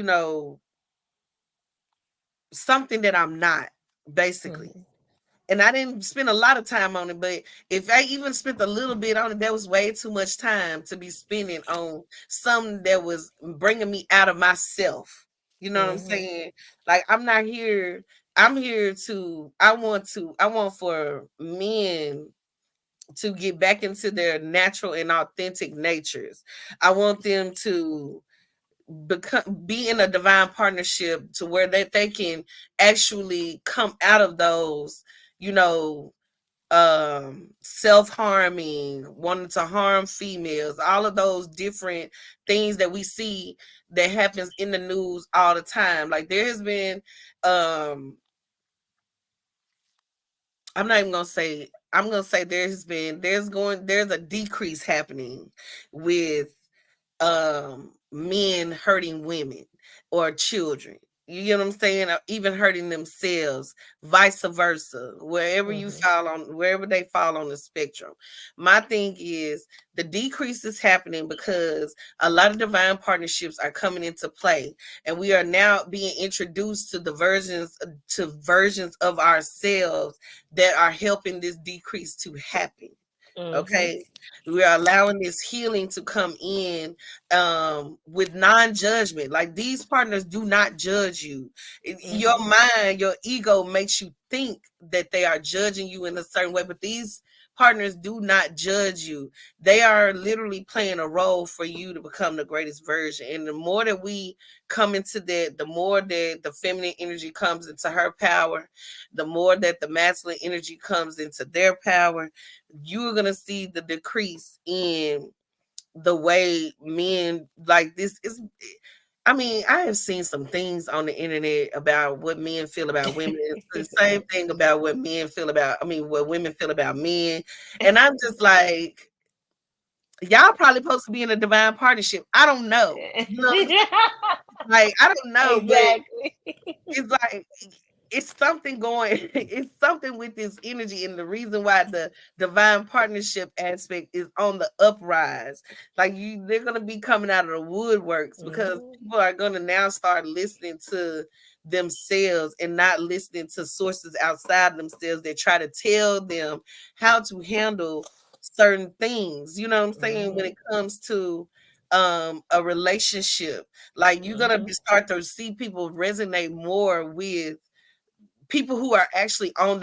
something that I'm not, basically. Mhm. And I didn't spend a lot of time on it, but if I even spent a little bit on it, that was way too much time to be spending on something that was bringing me out of myself. You know what I'm Mhm. saying? Like, I'm not here. I'm here I want for men to get back into their natural and authentic natures. I want them to be in a divine partnership to where they can actually come out of those, you know, self-harming, wanting to harm females, all of those different things that we see that happens in the news all the time. Like, there has been um I'm not even gonna say I'm gonna say there's a decrease happening with men hurting women or children. You get what I'm saying? Or even hurting themselves, vice versa, Mhm. wherever they fall on the spectrum. My thing is the decrease is happening because a lot of divine partnerships are coming into play, and we are now being introduced to versions of ourselves that are helping this decrease to happen. Mhm. Okay, we are allowing this healing to come in with non-judgment. Like, these partners do not judge you. Your Mhm. mind, your ego makes you think that they are judging you in a certain way, but these partners do not judge you. They are literally playing a role for you to become the greatest version. And the more that we come into that, the more that the feminine energy comes into her power, the more that the masculine energy comes into their power, you're gonna see the decrease in the way men like this is. I mean, I have seen some things on the internet about what men feel about women. It's the same thing about what men feel about, I mean, what women feel about men. And I'm just like, y'all probably supposed to be in a divine partnership. I don't know. You know what I'm saying? Like, I don't know, but Exactly. it's like it's something going it's something with this energy, and the reason why the divine partnership aspect is on the uprise. Like, they're going to be coming out of the woodworks because Mhm. people are going to now start listening to themselves and not listening to sources outside themselves that try to tell them how to handle certain things. You know what I'm saying? When Mhm. it comes to a relationship, like, you're gonna Mhm. start to see people resonate more with people who are actually on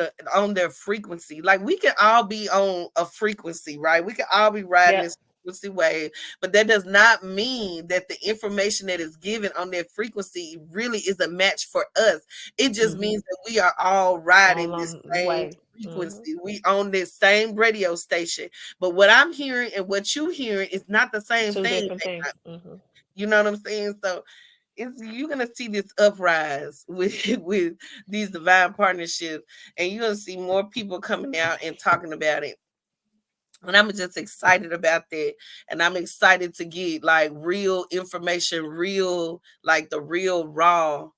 their frequency. Like, we can all be on a frequency, right? We can all be riding Yep. this frequency wave, but that does not mean that the information that is given on that frequency really is a match for us. It just Mhm. means that we are all All riding this on the same way. Mhm. frequency. We own this same radio station. But what I'm hearing and what you hearing is not the same Two thing. different things. Mhm. You know what I'm saying? So it's you're gonna see this uprise with with these divine partnerships, and you're gonna see more people coming out and talking about it. And I'm just excited about that. And I'm excited to get like real information, real, like the real raw,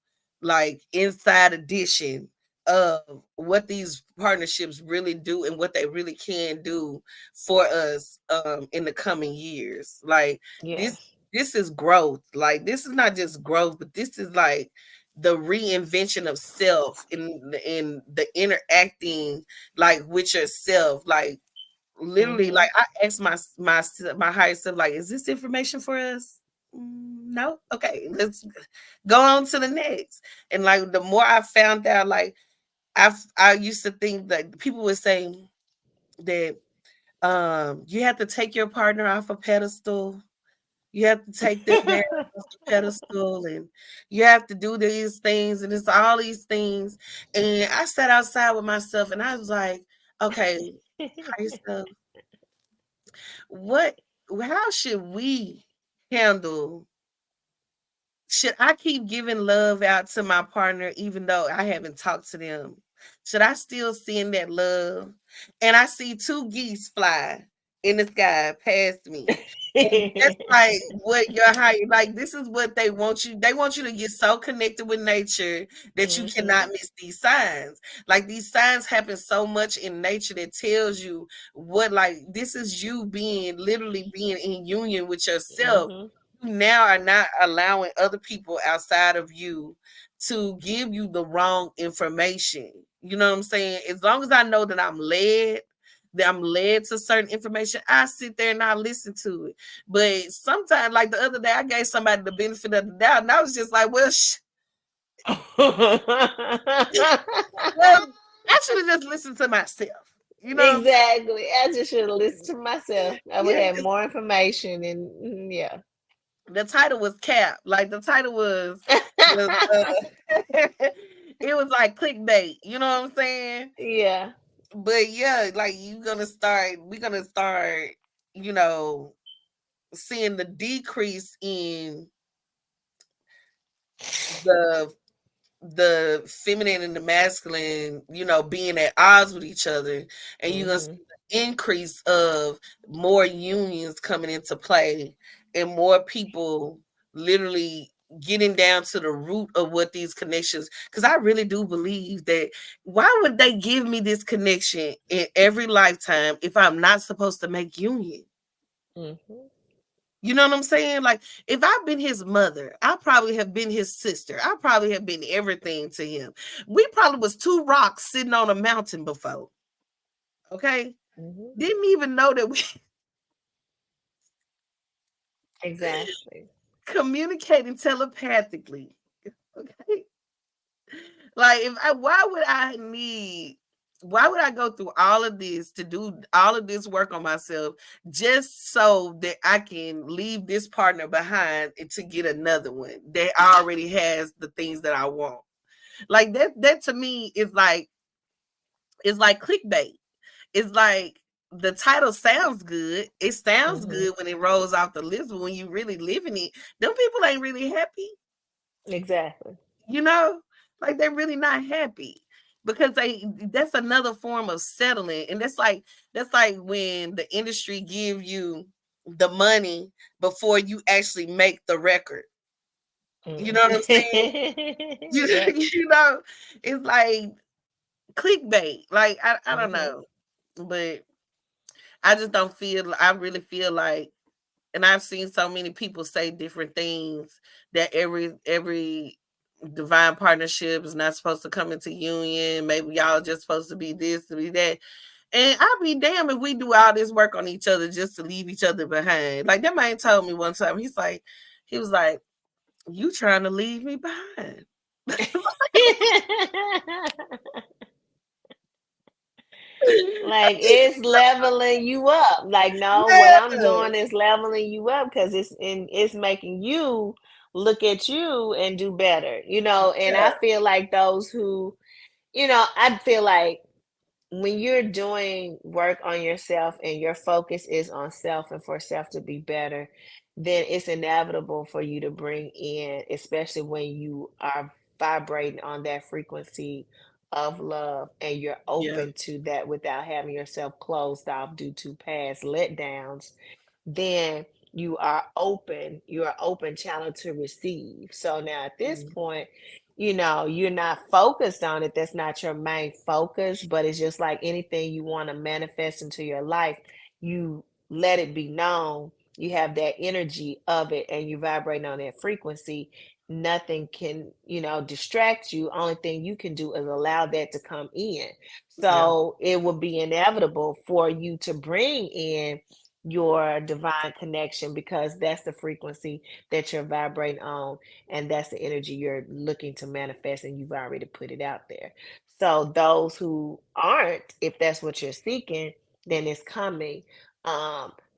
like inside edition of what these partnerships really do and what they really can do for us in the coming years. Like this Yes. this is growth. Like this is not just growth, but this is like the reinvention of self in the interacting like with yourself. Like literally, Mm-hmm. like I asked my higher self, like, is this information for us? No. Okay, let's go on to the next. And like the more I found out, like I used to think that people would say that you have to take your partner off a pedestal. You have to take them down off the pedestal, and you have to do these things, and it's all these things. And I sat outside with myself, and I was like, okay, higher self, what how should we handle, should I keep giving love out to my partner even though I haven't talked to them? Should I still send that love? And I see two geese fly in the sky past me. And that's like what your higher, like this is what they want you. They want you to get so connected with nature that you cannot Mm-hmm. miss these signs. Like these signs happen so much in nature that tells you what, like this is you being literally being in union with yourself. Mm-hmm. You now are not allowing other people outside of you to give you the wrong information. You know what I'm saying? As long as I know that I'm led to certain information, I sit there and I listen to it. But sometimes, like the other day, I gave somebody the benefit of the doubt, and I was just like, well, I should have just listened to myself. You know what I'm saying? Exactly. I just should have listened to myself. I would Yeah, have 'cause more information and yeah. the title was cap. Like the title was it was like clickbait. You know what I'm saying? Yeah. But yeah, like we're gonna start, you know, seeing the decrease in the the feminine and the masculine, you know, being at odds with each other, and you're gonna Mm-hmm. see the increase of more unions coming into play and more people literally getting down to the root of what these connections, because I really do believe that why would they give me this connection in every lifetime if I'm not supposed to make union? Mm-hmm. You know what I'm saying? Like, if I've been his mother, I probably have been his sister. I probably have been everything to him. We probably was two rocks sitting on a mountain before. Okay. Mm-hmm. Didn't even know that we Exactly. communicating telepathically. Okay. Like, if I, why would I go through all of this to do all of this work on myself just so that I can leave this partner behind and to get another one that already has the things that I want? Like that to me is like, it's like clickbait. It's like the title sounds good. It sounds Mm-hmm. good when it rolls off the list, but when you really live in it, them people ain't really happy. Exactly. You know, like they're really not happy because they, that's another form of settling. And that's like when the industry give you the money before you actually make the record. You know what I'm saying? You, Yep. you know, it's like clickbait. Like I don't Mm-hmm. know. But I just don't feel, I really feel like, and I've seen so many people say different things that every divine partnership is not supposed to come into union. Maybe y'all just supposed to be this, to be that. And I'll be damned if we do all this work on each other just to leave each other behind. Like that man told me one time, he was like, you trying to leave me behind. Like it's leveling you up. Like no, what I'm Yeah. doing is leveling you up because it's making you look at you and do better. And I Yeah. feel like those who, I feel like when you're doing work on yourself and your focus is on self and for self to be better, then it's inevitable for you to bring in, especially when you are vibrating on that frequency of love and you're Yeah. open to that without having yourself closed off due to past letdowns, then you're an open channel to receive. So now at this Mhm. point, you're not focused on it. That's not your main focus, but it's just like anything you want to manifest into your life, you let it be known. You have that energy of it and you vibrate on that frequency. Nothing can, distract you. Only thing you can do is allow that to come in. Yeah. So it will be inevitable for you to bring in your divine connection because that's the frequency that you're vibrating on, and that's the energy you're looking to manifest, and you've already put it out there. So those who aren't, if that's what you're seeking, then it's coming.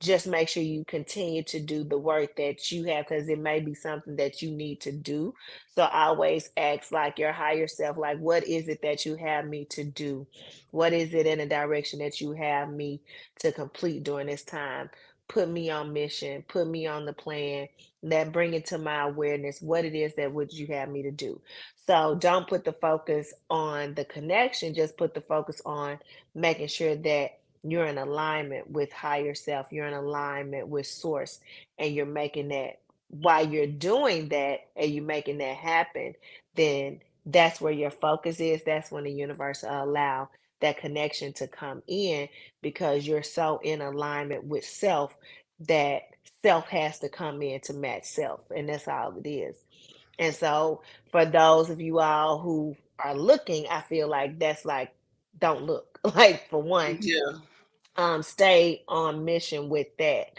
Just make sure you continue to do the work that you have, because it may be something that you need to do. So I always ask like your higher self, like, what is it that you have me to do? What is it in a direction that you have me to complete during this time? Put me on mission, put me on the plan, that bring it to my awareness what it is that would you have me to do. So don't put the focus on the connection, just put the focus on making sure that you're in alignment with higher self, you're in alignment with source, and you're making that. While you're doing that and you're making that happen, then that's where your focus is. That's when the universe will allow that connection to come in, because you're so in alignment with self that self has to come in to match self. And that's all it is. And so for those of you all who are looking, I feel like that's like, don't look. Like, for one, Yeah. stay on mission with that.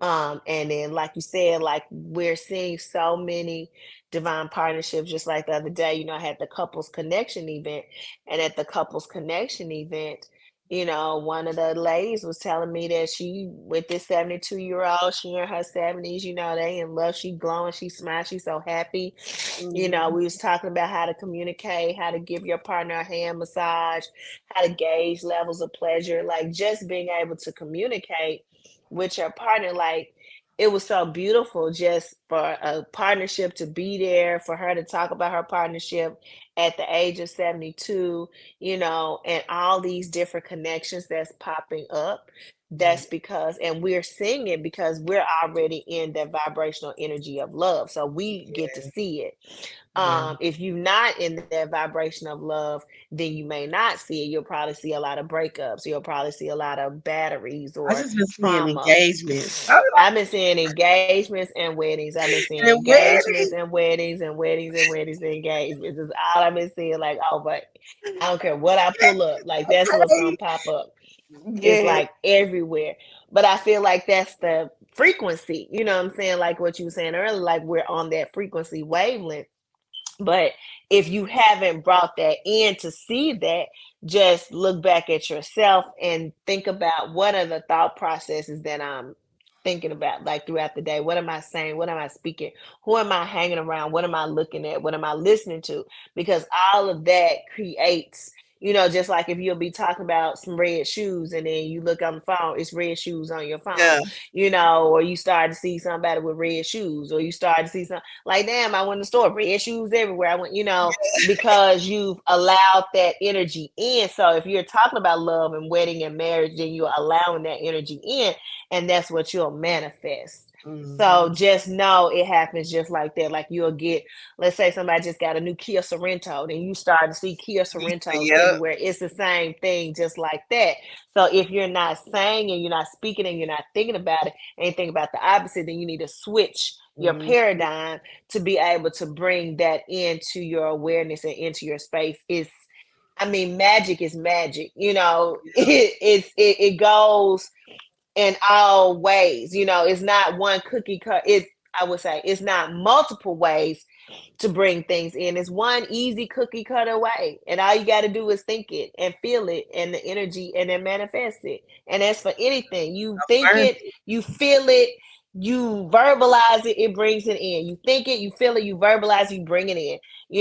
And then, like you said, like, we're seeing so many divine partnerships. Just like the other day, I had the couples connection event, and at the couples connection event, one of the ladies was telling me that she with this 72-year-old, she in her 70s, they in love, she glowing, she smiling, she's so happy. Mhm. We was talking about how to communicate, how to give your partner a hand massage, how to gauge levels of pleasure, like just being able to communicate with your partner. Like, it was so beautiful just for a partnership to be there, for her to talk about her partnership at the age of 72, and all these different connections that's popping up. Mhm. That's because, and we're seeing it because we're already in that vibrational energy of love. So we get to Yeah. see it. Yeah. If you're not in that vibration of love, then you may not see it. You'll probably see a lot of breakups. You'll probably see a lot of batteries I or just been seeing trauma. engagements. I was I've been seeing engagements and weddings. I've been seeing like, and engagements weddings. and weddings and weddings and weddings and engagements. Is all I've been seeing. Like, oh, but I don't care what I pull up. Like, that's what's gonna Okay. pop up. It's Yeah. like everywhere. But I feel like that's the frequency. You know what I'm saying? Like what you were saying earlier, like we're on that frequency wavelength. But if you haven't brought that in to see that, just look back at yourself and think about, what are the thought processes that I'm thinking about, like throughout the day. What am I saying? What am I speaking? Who am I hanging around? What am I looking at? What am I listening to? Because all of that creates, just like if you'll be talking about some red shoes and then you look on the phone, it's red shoes on your phone, Yeah. or you start to see somebody with red shoes, or you start to see some, like, damn, I went to the store, red shoes everywhere. I went, because you've allowed that energy in. So if you're talking about love and wedding and marriage, then you're allowing that energy in, and that's what you'll manifest. So Mhm. just know it happens just like that. Like, you'll get, let's say somebody just got a new Kia Sorrento, then you start to see Kia Sorrentos Yep. everywhere. It's the same thing, just like that. So if you're not saying and you're not speaking and you're not thinking about it, and think about the opposite, then you need to switch your Mhm. paradigm to be able to bring that into your awareness and into your space. Magic is magic. Yeah. It goes in all ways. It's not one cookie cut. I would say it's not multiple ways to bring things in. It's one easy cookie cutter way. And all you got to do is think it and feel it and the energy, and then manifest it. And as for anything, you think Burn it, you feel it, you verbalize it, it brings it in. You think it, you feel it, you verbalize it, you bring it in.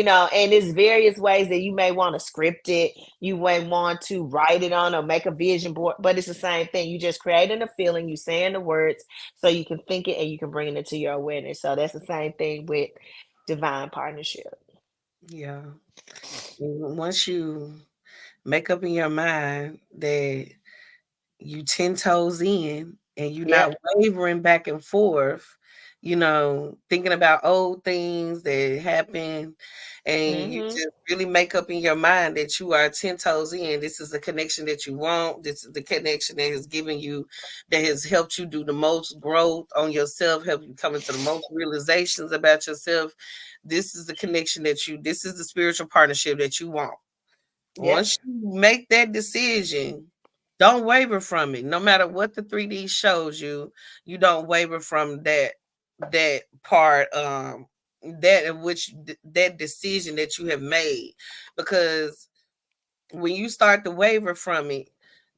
And there's various ways that you may want to script it, you may want to write it on or make a vision board, but it's the same thing. You just creating a feeling, you saying the words so you can think it and you can bring it into your awareness. So that's the same thing with divine partnership. Yeah. Once you make up in your mind that you 10 toes in and you're not Yep. wavering back and forth, thinking about old things that happened, and you Mm-hmm. just really make up in your mind that you are 10 toes in. This is the connection that you want. This is the connection that has given you, that has helped you do the most growth on yourself, help you come into the most realizations about yourself. This is the spiritual partnership that you want. Yep. Once you make that decision, don't waver from it. No matter what the 3D shows you, you don't waver from that part, that in which that decision that you have made, because when you start to waver from it,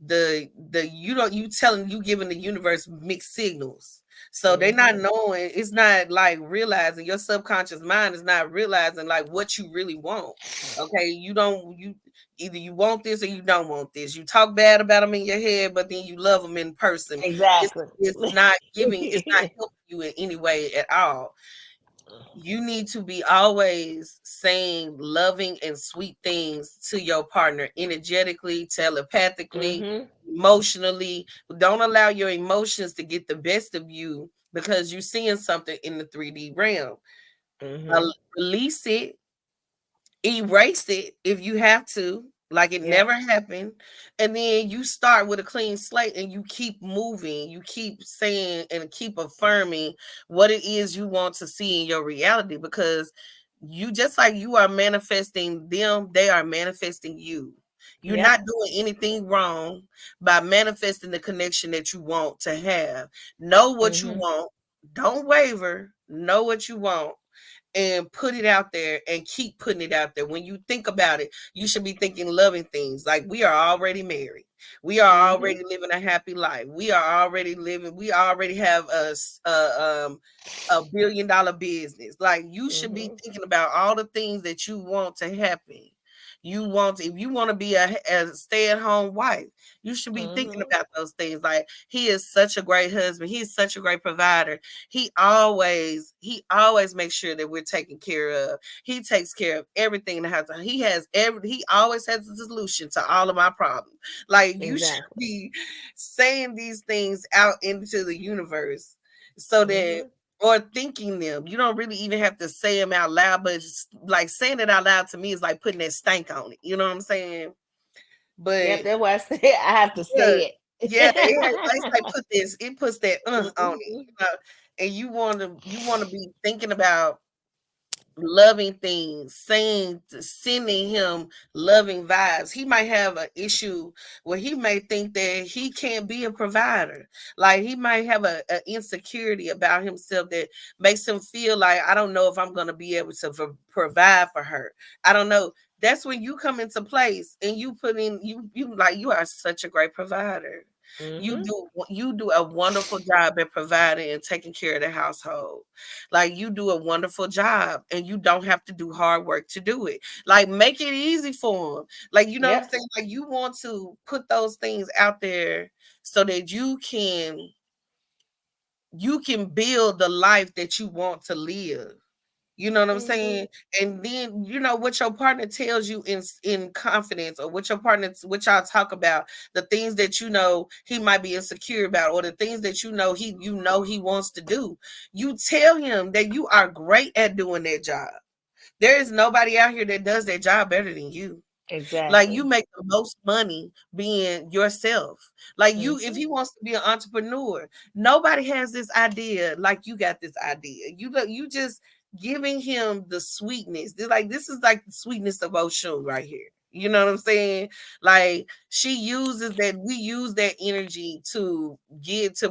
the you don't you telling you giving the universe mixed signals. So they're not Mm-hmm. knowing, it's not like realizing, your subconscious mind is not realizing like what you really want. Okay, you either you want this or you don't want this. You talk bad about them in your head, but then you love them in person. It's Exactly. it's not helping you in any way at all. You need to be always saying loving and sweet things to your partner, energetically, telepathically, Mm-hmm. emotionally. Don't allow your emotions to get the best of you because you're seeing something in the 3D realm. Mm-hmm. Release it, erase it if you have to, like it Yep. never happened, and then you start with a clean slate and you keep moving, you keep saying and keep affirming what it is you want to see in your reality, because you, just like you are manifesting them, they are manifesting you. You're Yep. not doing anything wrong by manifesting the connection that you want to have. Know what you Mm-hmm. want, don't waver, know what you want, and put it out there and keep putting it out there. When you think about it, you should be thinking loving things. Like, we are already married. We are Mm-hmm. already living a happy life. We already have a $1 billion business. Like, you should be Mm-hmm. thinking about all the things that you want to happen. If you want to be a stay-at-home wife, you should be thinking Mm-hmm. about those things. Like, he is such a great husband. He is such a great provider. He always makes sure that we're taken care of. He takes care of everything in the house. He always has a solution to all of my problems. Like, you should Exactly. be saying these things out into the universe, so that, Mm-hmm. or thinking them. You don't really even have to say them out loud, but it's like saying it out loud to me is like putting that stank on it. You know what I'm saying? Yep, But that's why I say I have to yeah, say yeah, it's like it. it puts that on it, Mhm. and you want to be thinking about loving things, sending him loving vibes. He might have an issue where he may think that he can't be a provider. Like, he might have a insecurity about himself that makes him feel like, I don't know if I'm going to be able to provide for her. I don't know. That's when you come into place and you put in, you like, you are such a great provider. Mhm. You do a wonderful job at providing and taking care of the household. Like, you do a wonderful job and you don't have to do hard work to do it. Like, make it easy for them. Like, you know what I'm Yep. saying? Like, you want to put those things out there so that you can build the life that you want to live. You know what I'm Mhm. saying? And then, what your partner tells you in confidence, or what y'all talk about, the things that he might be insecure about, or the things that he wants to do. You tell him that you are great at doing that job. There is nobody out here that does that job better than you. Like, you Exactly. make the most money being yourself. Like, if Mhm. he wants to be an entrepreneur, nobody has this idea like you got this idea. You just giving him the sweetness. Like, this is like the sweetness of Oshun right here. You know what I'm saying? Like we use that energy to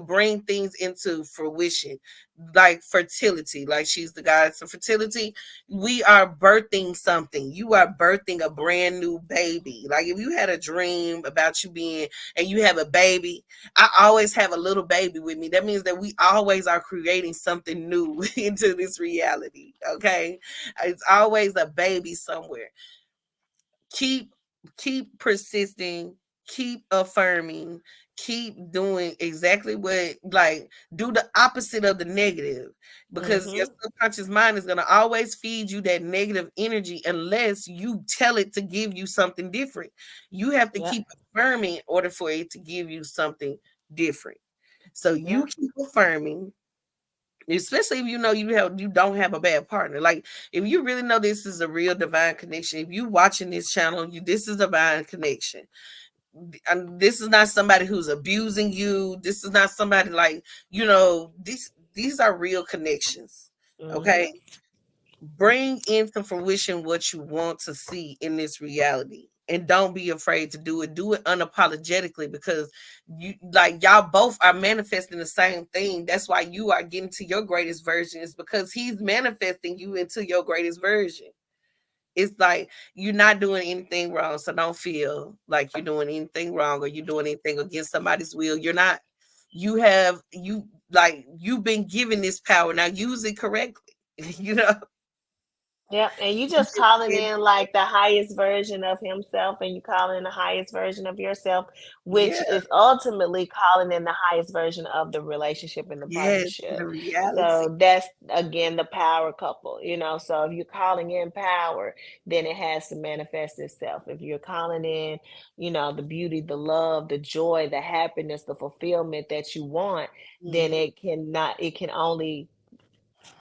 bring things into fruition, like fertility. Like she's the goddess of fertility. We are birthing something. You are birthing a brand new baby. Like if you had a dream about you being and you have a baby, I always have a little baby with me. That means that we always are creating something new into this reality. Okay. It's always a baby somewhere. Keep keep persisting, keep affirming, keep doing exactly what, like, do the opposite of the negative, because your Mm-hmm. subconscious mind is going to always feed you that negative energy unless you tell it to give you something different. You have to Yep. keep affirming in order for it to give you something different. So you Yep. keep affirming, especially if you know you don't have a bad partner. Like if you really know this is a real divine connection, if you watching this channel, this is divine connection. And this is not somebody who's abusing you. This is not somebody, like, these are real connections. Okay, Mm-hmm. bring into fruition what you want to see in this reality, and don't be afraid to do it unapologetically, because y'all both are manifesting the same thing. That's why you are getting to your greatest version, is because he's manifesting you into your greatest version. It's like you're not doing anything wrong, so don't feel like you're doing anything wrong or you're doing anything against somebody's will. You're not. You've been given this power, now use it correctly. you know Yep, and you just calling in like the highest version of himself, and you calling in the highest version of yourself, which Yeah, is ultimately calling in the highest version of the relationship and the yes, partnership. the reality. So that's again the power couple, you know. So if you're calling in power, then it has to manifest itself. If you're calling in, you know, the beauty, the love, the joy, the happiness, the fulfillment that you want, then Mhm. it can only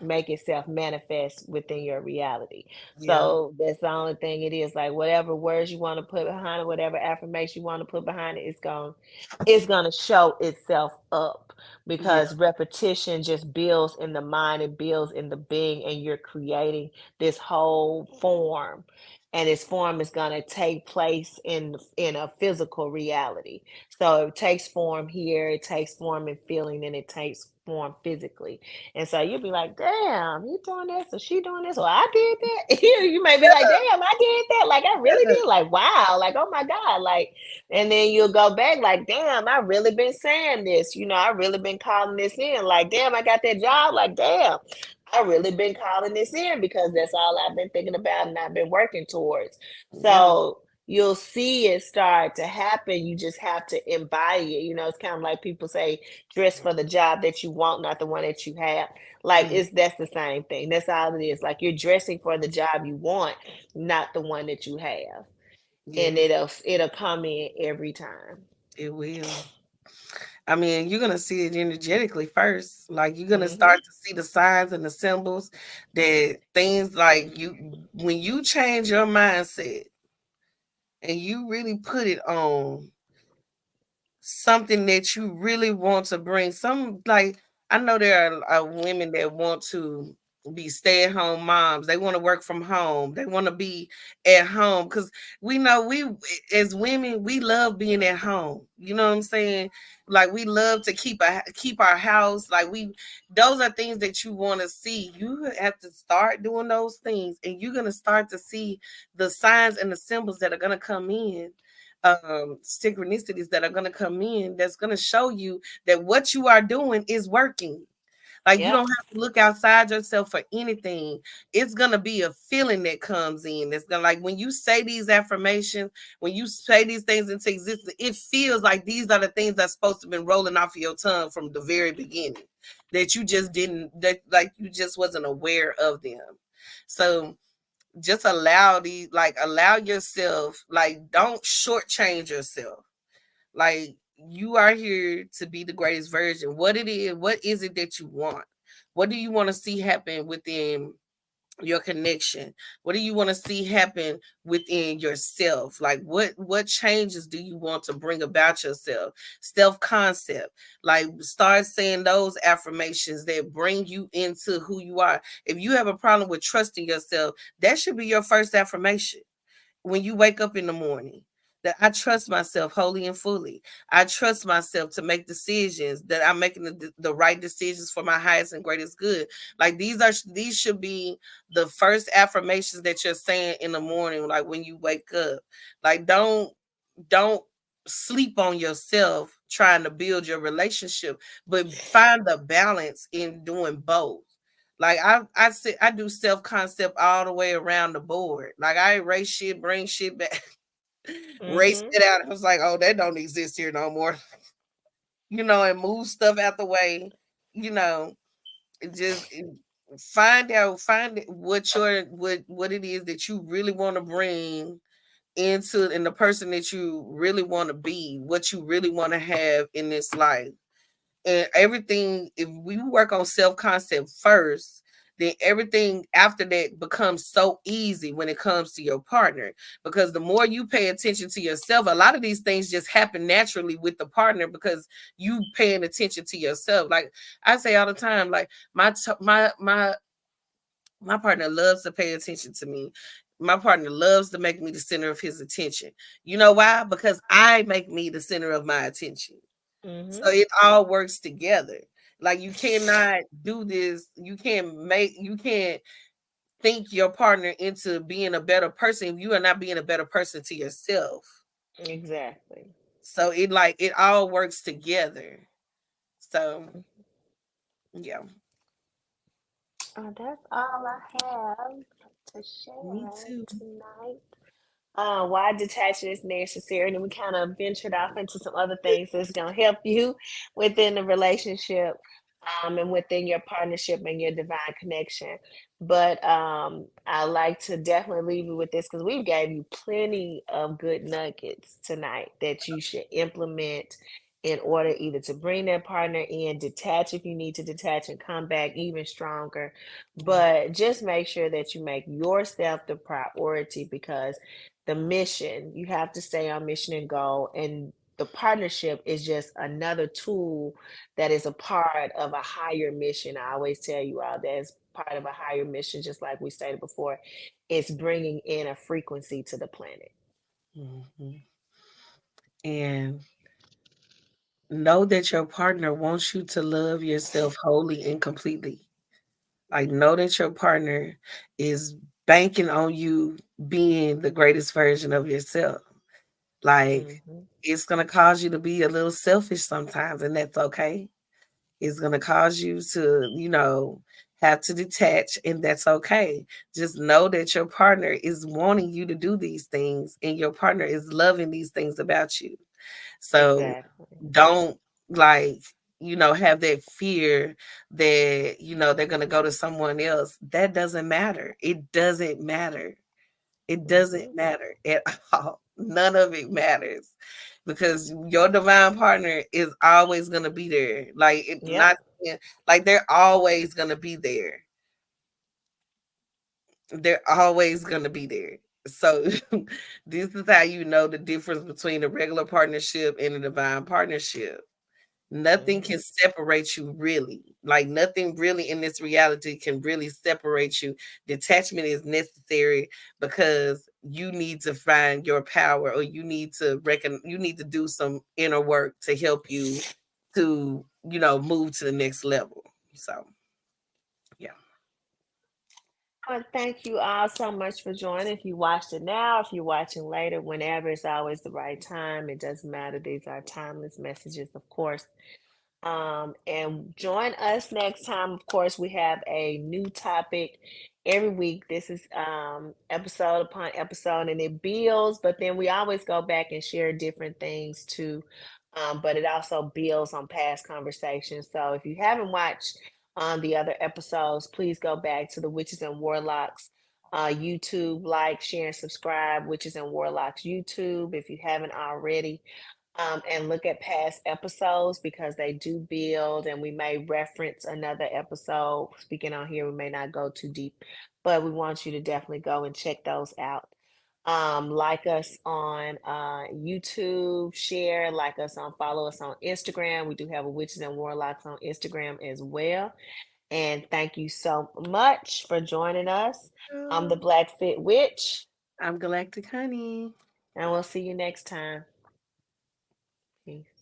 make itself manifest within your reality. Yeah, So that's the only thing it is. Like whatever words you want to put behind it, whatever affirmation you want to put behind it, it's gonna show itself up yeah, because repetition just builds in the mind, it builds in the being, and you're creating this whole form. And this form is gonna take place in a physical reality. So it takes form here, it takes form in feeling, and it takes form physically. And so you'll be like, damn, he doing this or she doing this, or I did that. You may be like, damn, I did that. Like I really yeah, did. Like, wow, like, oh my God. Like, and then you'll go back, like, damn, I really been saying this. You know, I really been calling this in. Like, damn, I got that job. Like, damn. I really been calling this in because that's all I've been thinking about and I've been working towards. yeah, So you'll see it start to happen. You just have to embody it. You know, it's kind of like people say, dress for the job that you want, not the one that you have. Like mm, it's that's the same thing. That's all it is. Like you're dressing for the job you want, not the one that you have. And yeah. it'll come in every time. It will. I mean, you're gonna see it energetically first. Like you're gonna Hmm. start to see the signs and the symbols that things, like, when you change your mindset and you really put it on something that you really want to bring, some, like, I know there are women that want to be stay-at-home moms. They want to work from home. They want to be at home, because we know, we as women, we love being at home. You know what I'm saying? Like we love to keep our house. Like we those are things that you want to see. You have to start doing those things, and you're gonna start to see the signs and the symbols that are gonna come in, synchronicities that are going to come in, that's going to show you that what you are doing is working. Like you don't Yep. have to look outside yourself for anything. It's going to be a feeling that comes in. It's going to, like, when you say these affirmations, when you say these things into existence, it feels like these are the things that's supposed to have been rolling off of your tongue from the very beginning, that you just didn't, that like you just wasn't aware of them. So just allow yourself, like, don't shortchange yourself. Like, you are here to be the greatest version. What is it that you want? What do you want to see happen within your connection? What do you want to see happen within yourself? Like, what changes do you want to bring about yourself? Self concept. Like, start saying those affirmations that bring you into who you are. If you have a problem with trusting yourself, that should be your first affirmation. when you wake up in the morning, that I trust myself wholly and fully. I trust myself to make decisions, that I'm making the right decisions for my highest and greatest good. Like these should be the first affirmations that you're saying in the morning, like when you wake up. Like don't sleep on yourself trying to build your relationship, but find the balance in doing both. Like I do self concept all the way around the board. Like I erase shit, bring shit back, erase Mhm. it out. I was like, oh, that don't exist here no more. And move stuff out the way. You know, find what it is that you really want to bring into, and the person that you really want to be, what you really want to have in this life. And everything, if we work on self-concept first, then everything after that becomes so easy when it comes to your partner, because the more you pay attention to yourself, a lot of these things just happen naturally with the partner because you paying attention to yourself. Like I say all the time, like my partner loves to pay attention to me. My partner loves to make me the center of his attention. You know why? Because I make me the center of my attention. So Mhm. it all works together. Like you cannot do this. You can't think your partner into being a better person if you are not being a better person to yourself. Exactly. So it all works together. So yeah, That's all I have to me share too. tonight. Why detaching is necessary, and then we kind of ventured off into some other things that's going to help you within the relationship, and within your partnership and your divine connection. But I like to definitely leave you with this because we gave you plenty of good nuggets tonight that you should implement in order either to bring that partner in, detach if you need to detach, and come back even stronger. Yeah. But just make sure that you make yourself the priority, because the mission, you have to stay on mission and goal. And the partnership is just another tool that is a part of a higher mission. I always tell you all that it's part of a higher mission, just like we stated before. It's bringing in a frequency to the planet. Mhm. And know that your partner wants you to love yourself wholly and completely. Like, know that your partner is banking on you being the greatest version of yourself. Like, Hmm. it's going to cause you to be a little selfish sometimes, and that's okay. It's going to cause you to, have to detach, and that's okay. Just know that your partner is wanting you to do these things, and your partner is loving these things about you. So Exactly. don't, like, have that fear that, they're going to go to someone else. That doesn't matter. It doesn't matter. It doesn't Hmm. matter at all. None of it matters, because your divine partner is always going to be there. Like, Yep. like they're always going to be there. They're always going to be there. So this is how you know the difference between a regular partnership and a divine partnership. Nothing can Hmm. separate you, really. Like nothing really in this reality can really separate you. Detachment is necessary because you need to find your power, or you need to do some inner work to help you to, move to the next level. So yeah. Well, thank you all so much for joining. If you watched it now, if you're watching later, whenever, it's always the right time. It doesn't matter. These are timeless messages, of course. And join us next time. Of course, we have a new topic every week. This is episode upon episode, and it builds, but then we always go back and share different things too. But it also builds on past conversations. So if you haven't watched the other episodes, please go back to the Witches and Warlocks YouTube, like, share, and subscribe. Witches and Warlocks YouTube, if you haven't already, and look at past episodes because they do build, and we may reference another episode. Speaking on here, we may not go too deep, but we want you to definitely go and check those out. Like us on YouTube, share, like us on, follow us on Instagram. We do have a Witches and Warlocks on Instagram as well. And thank you so much for joining us. I'm the Black Fit Witch. I'm Galactic Honey. And we'll see you next time. Peace.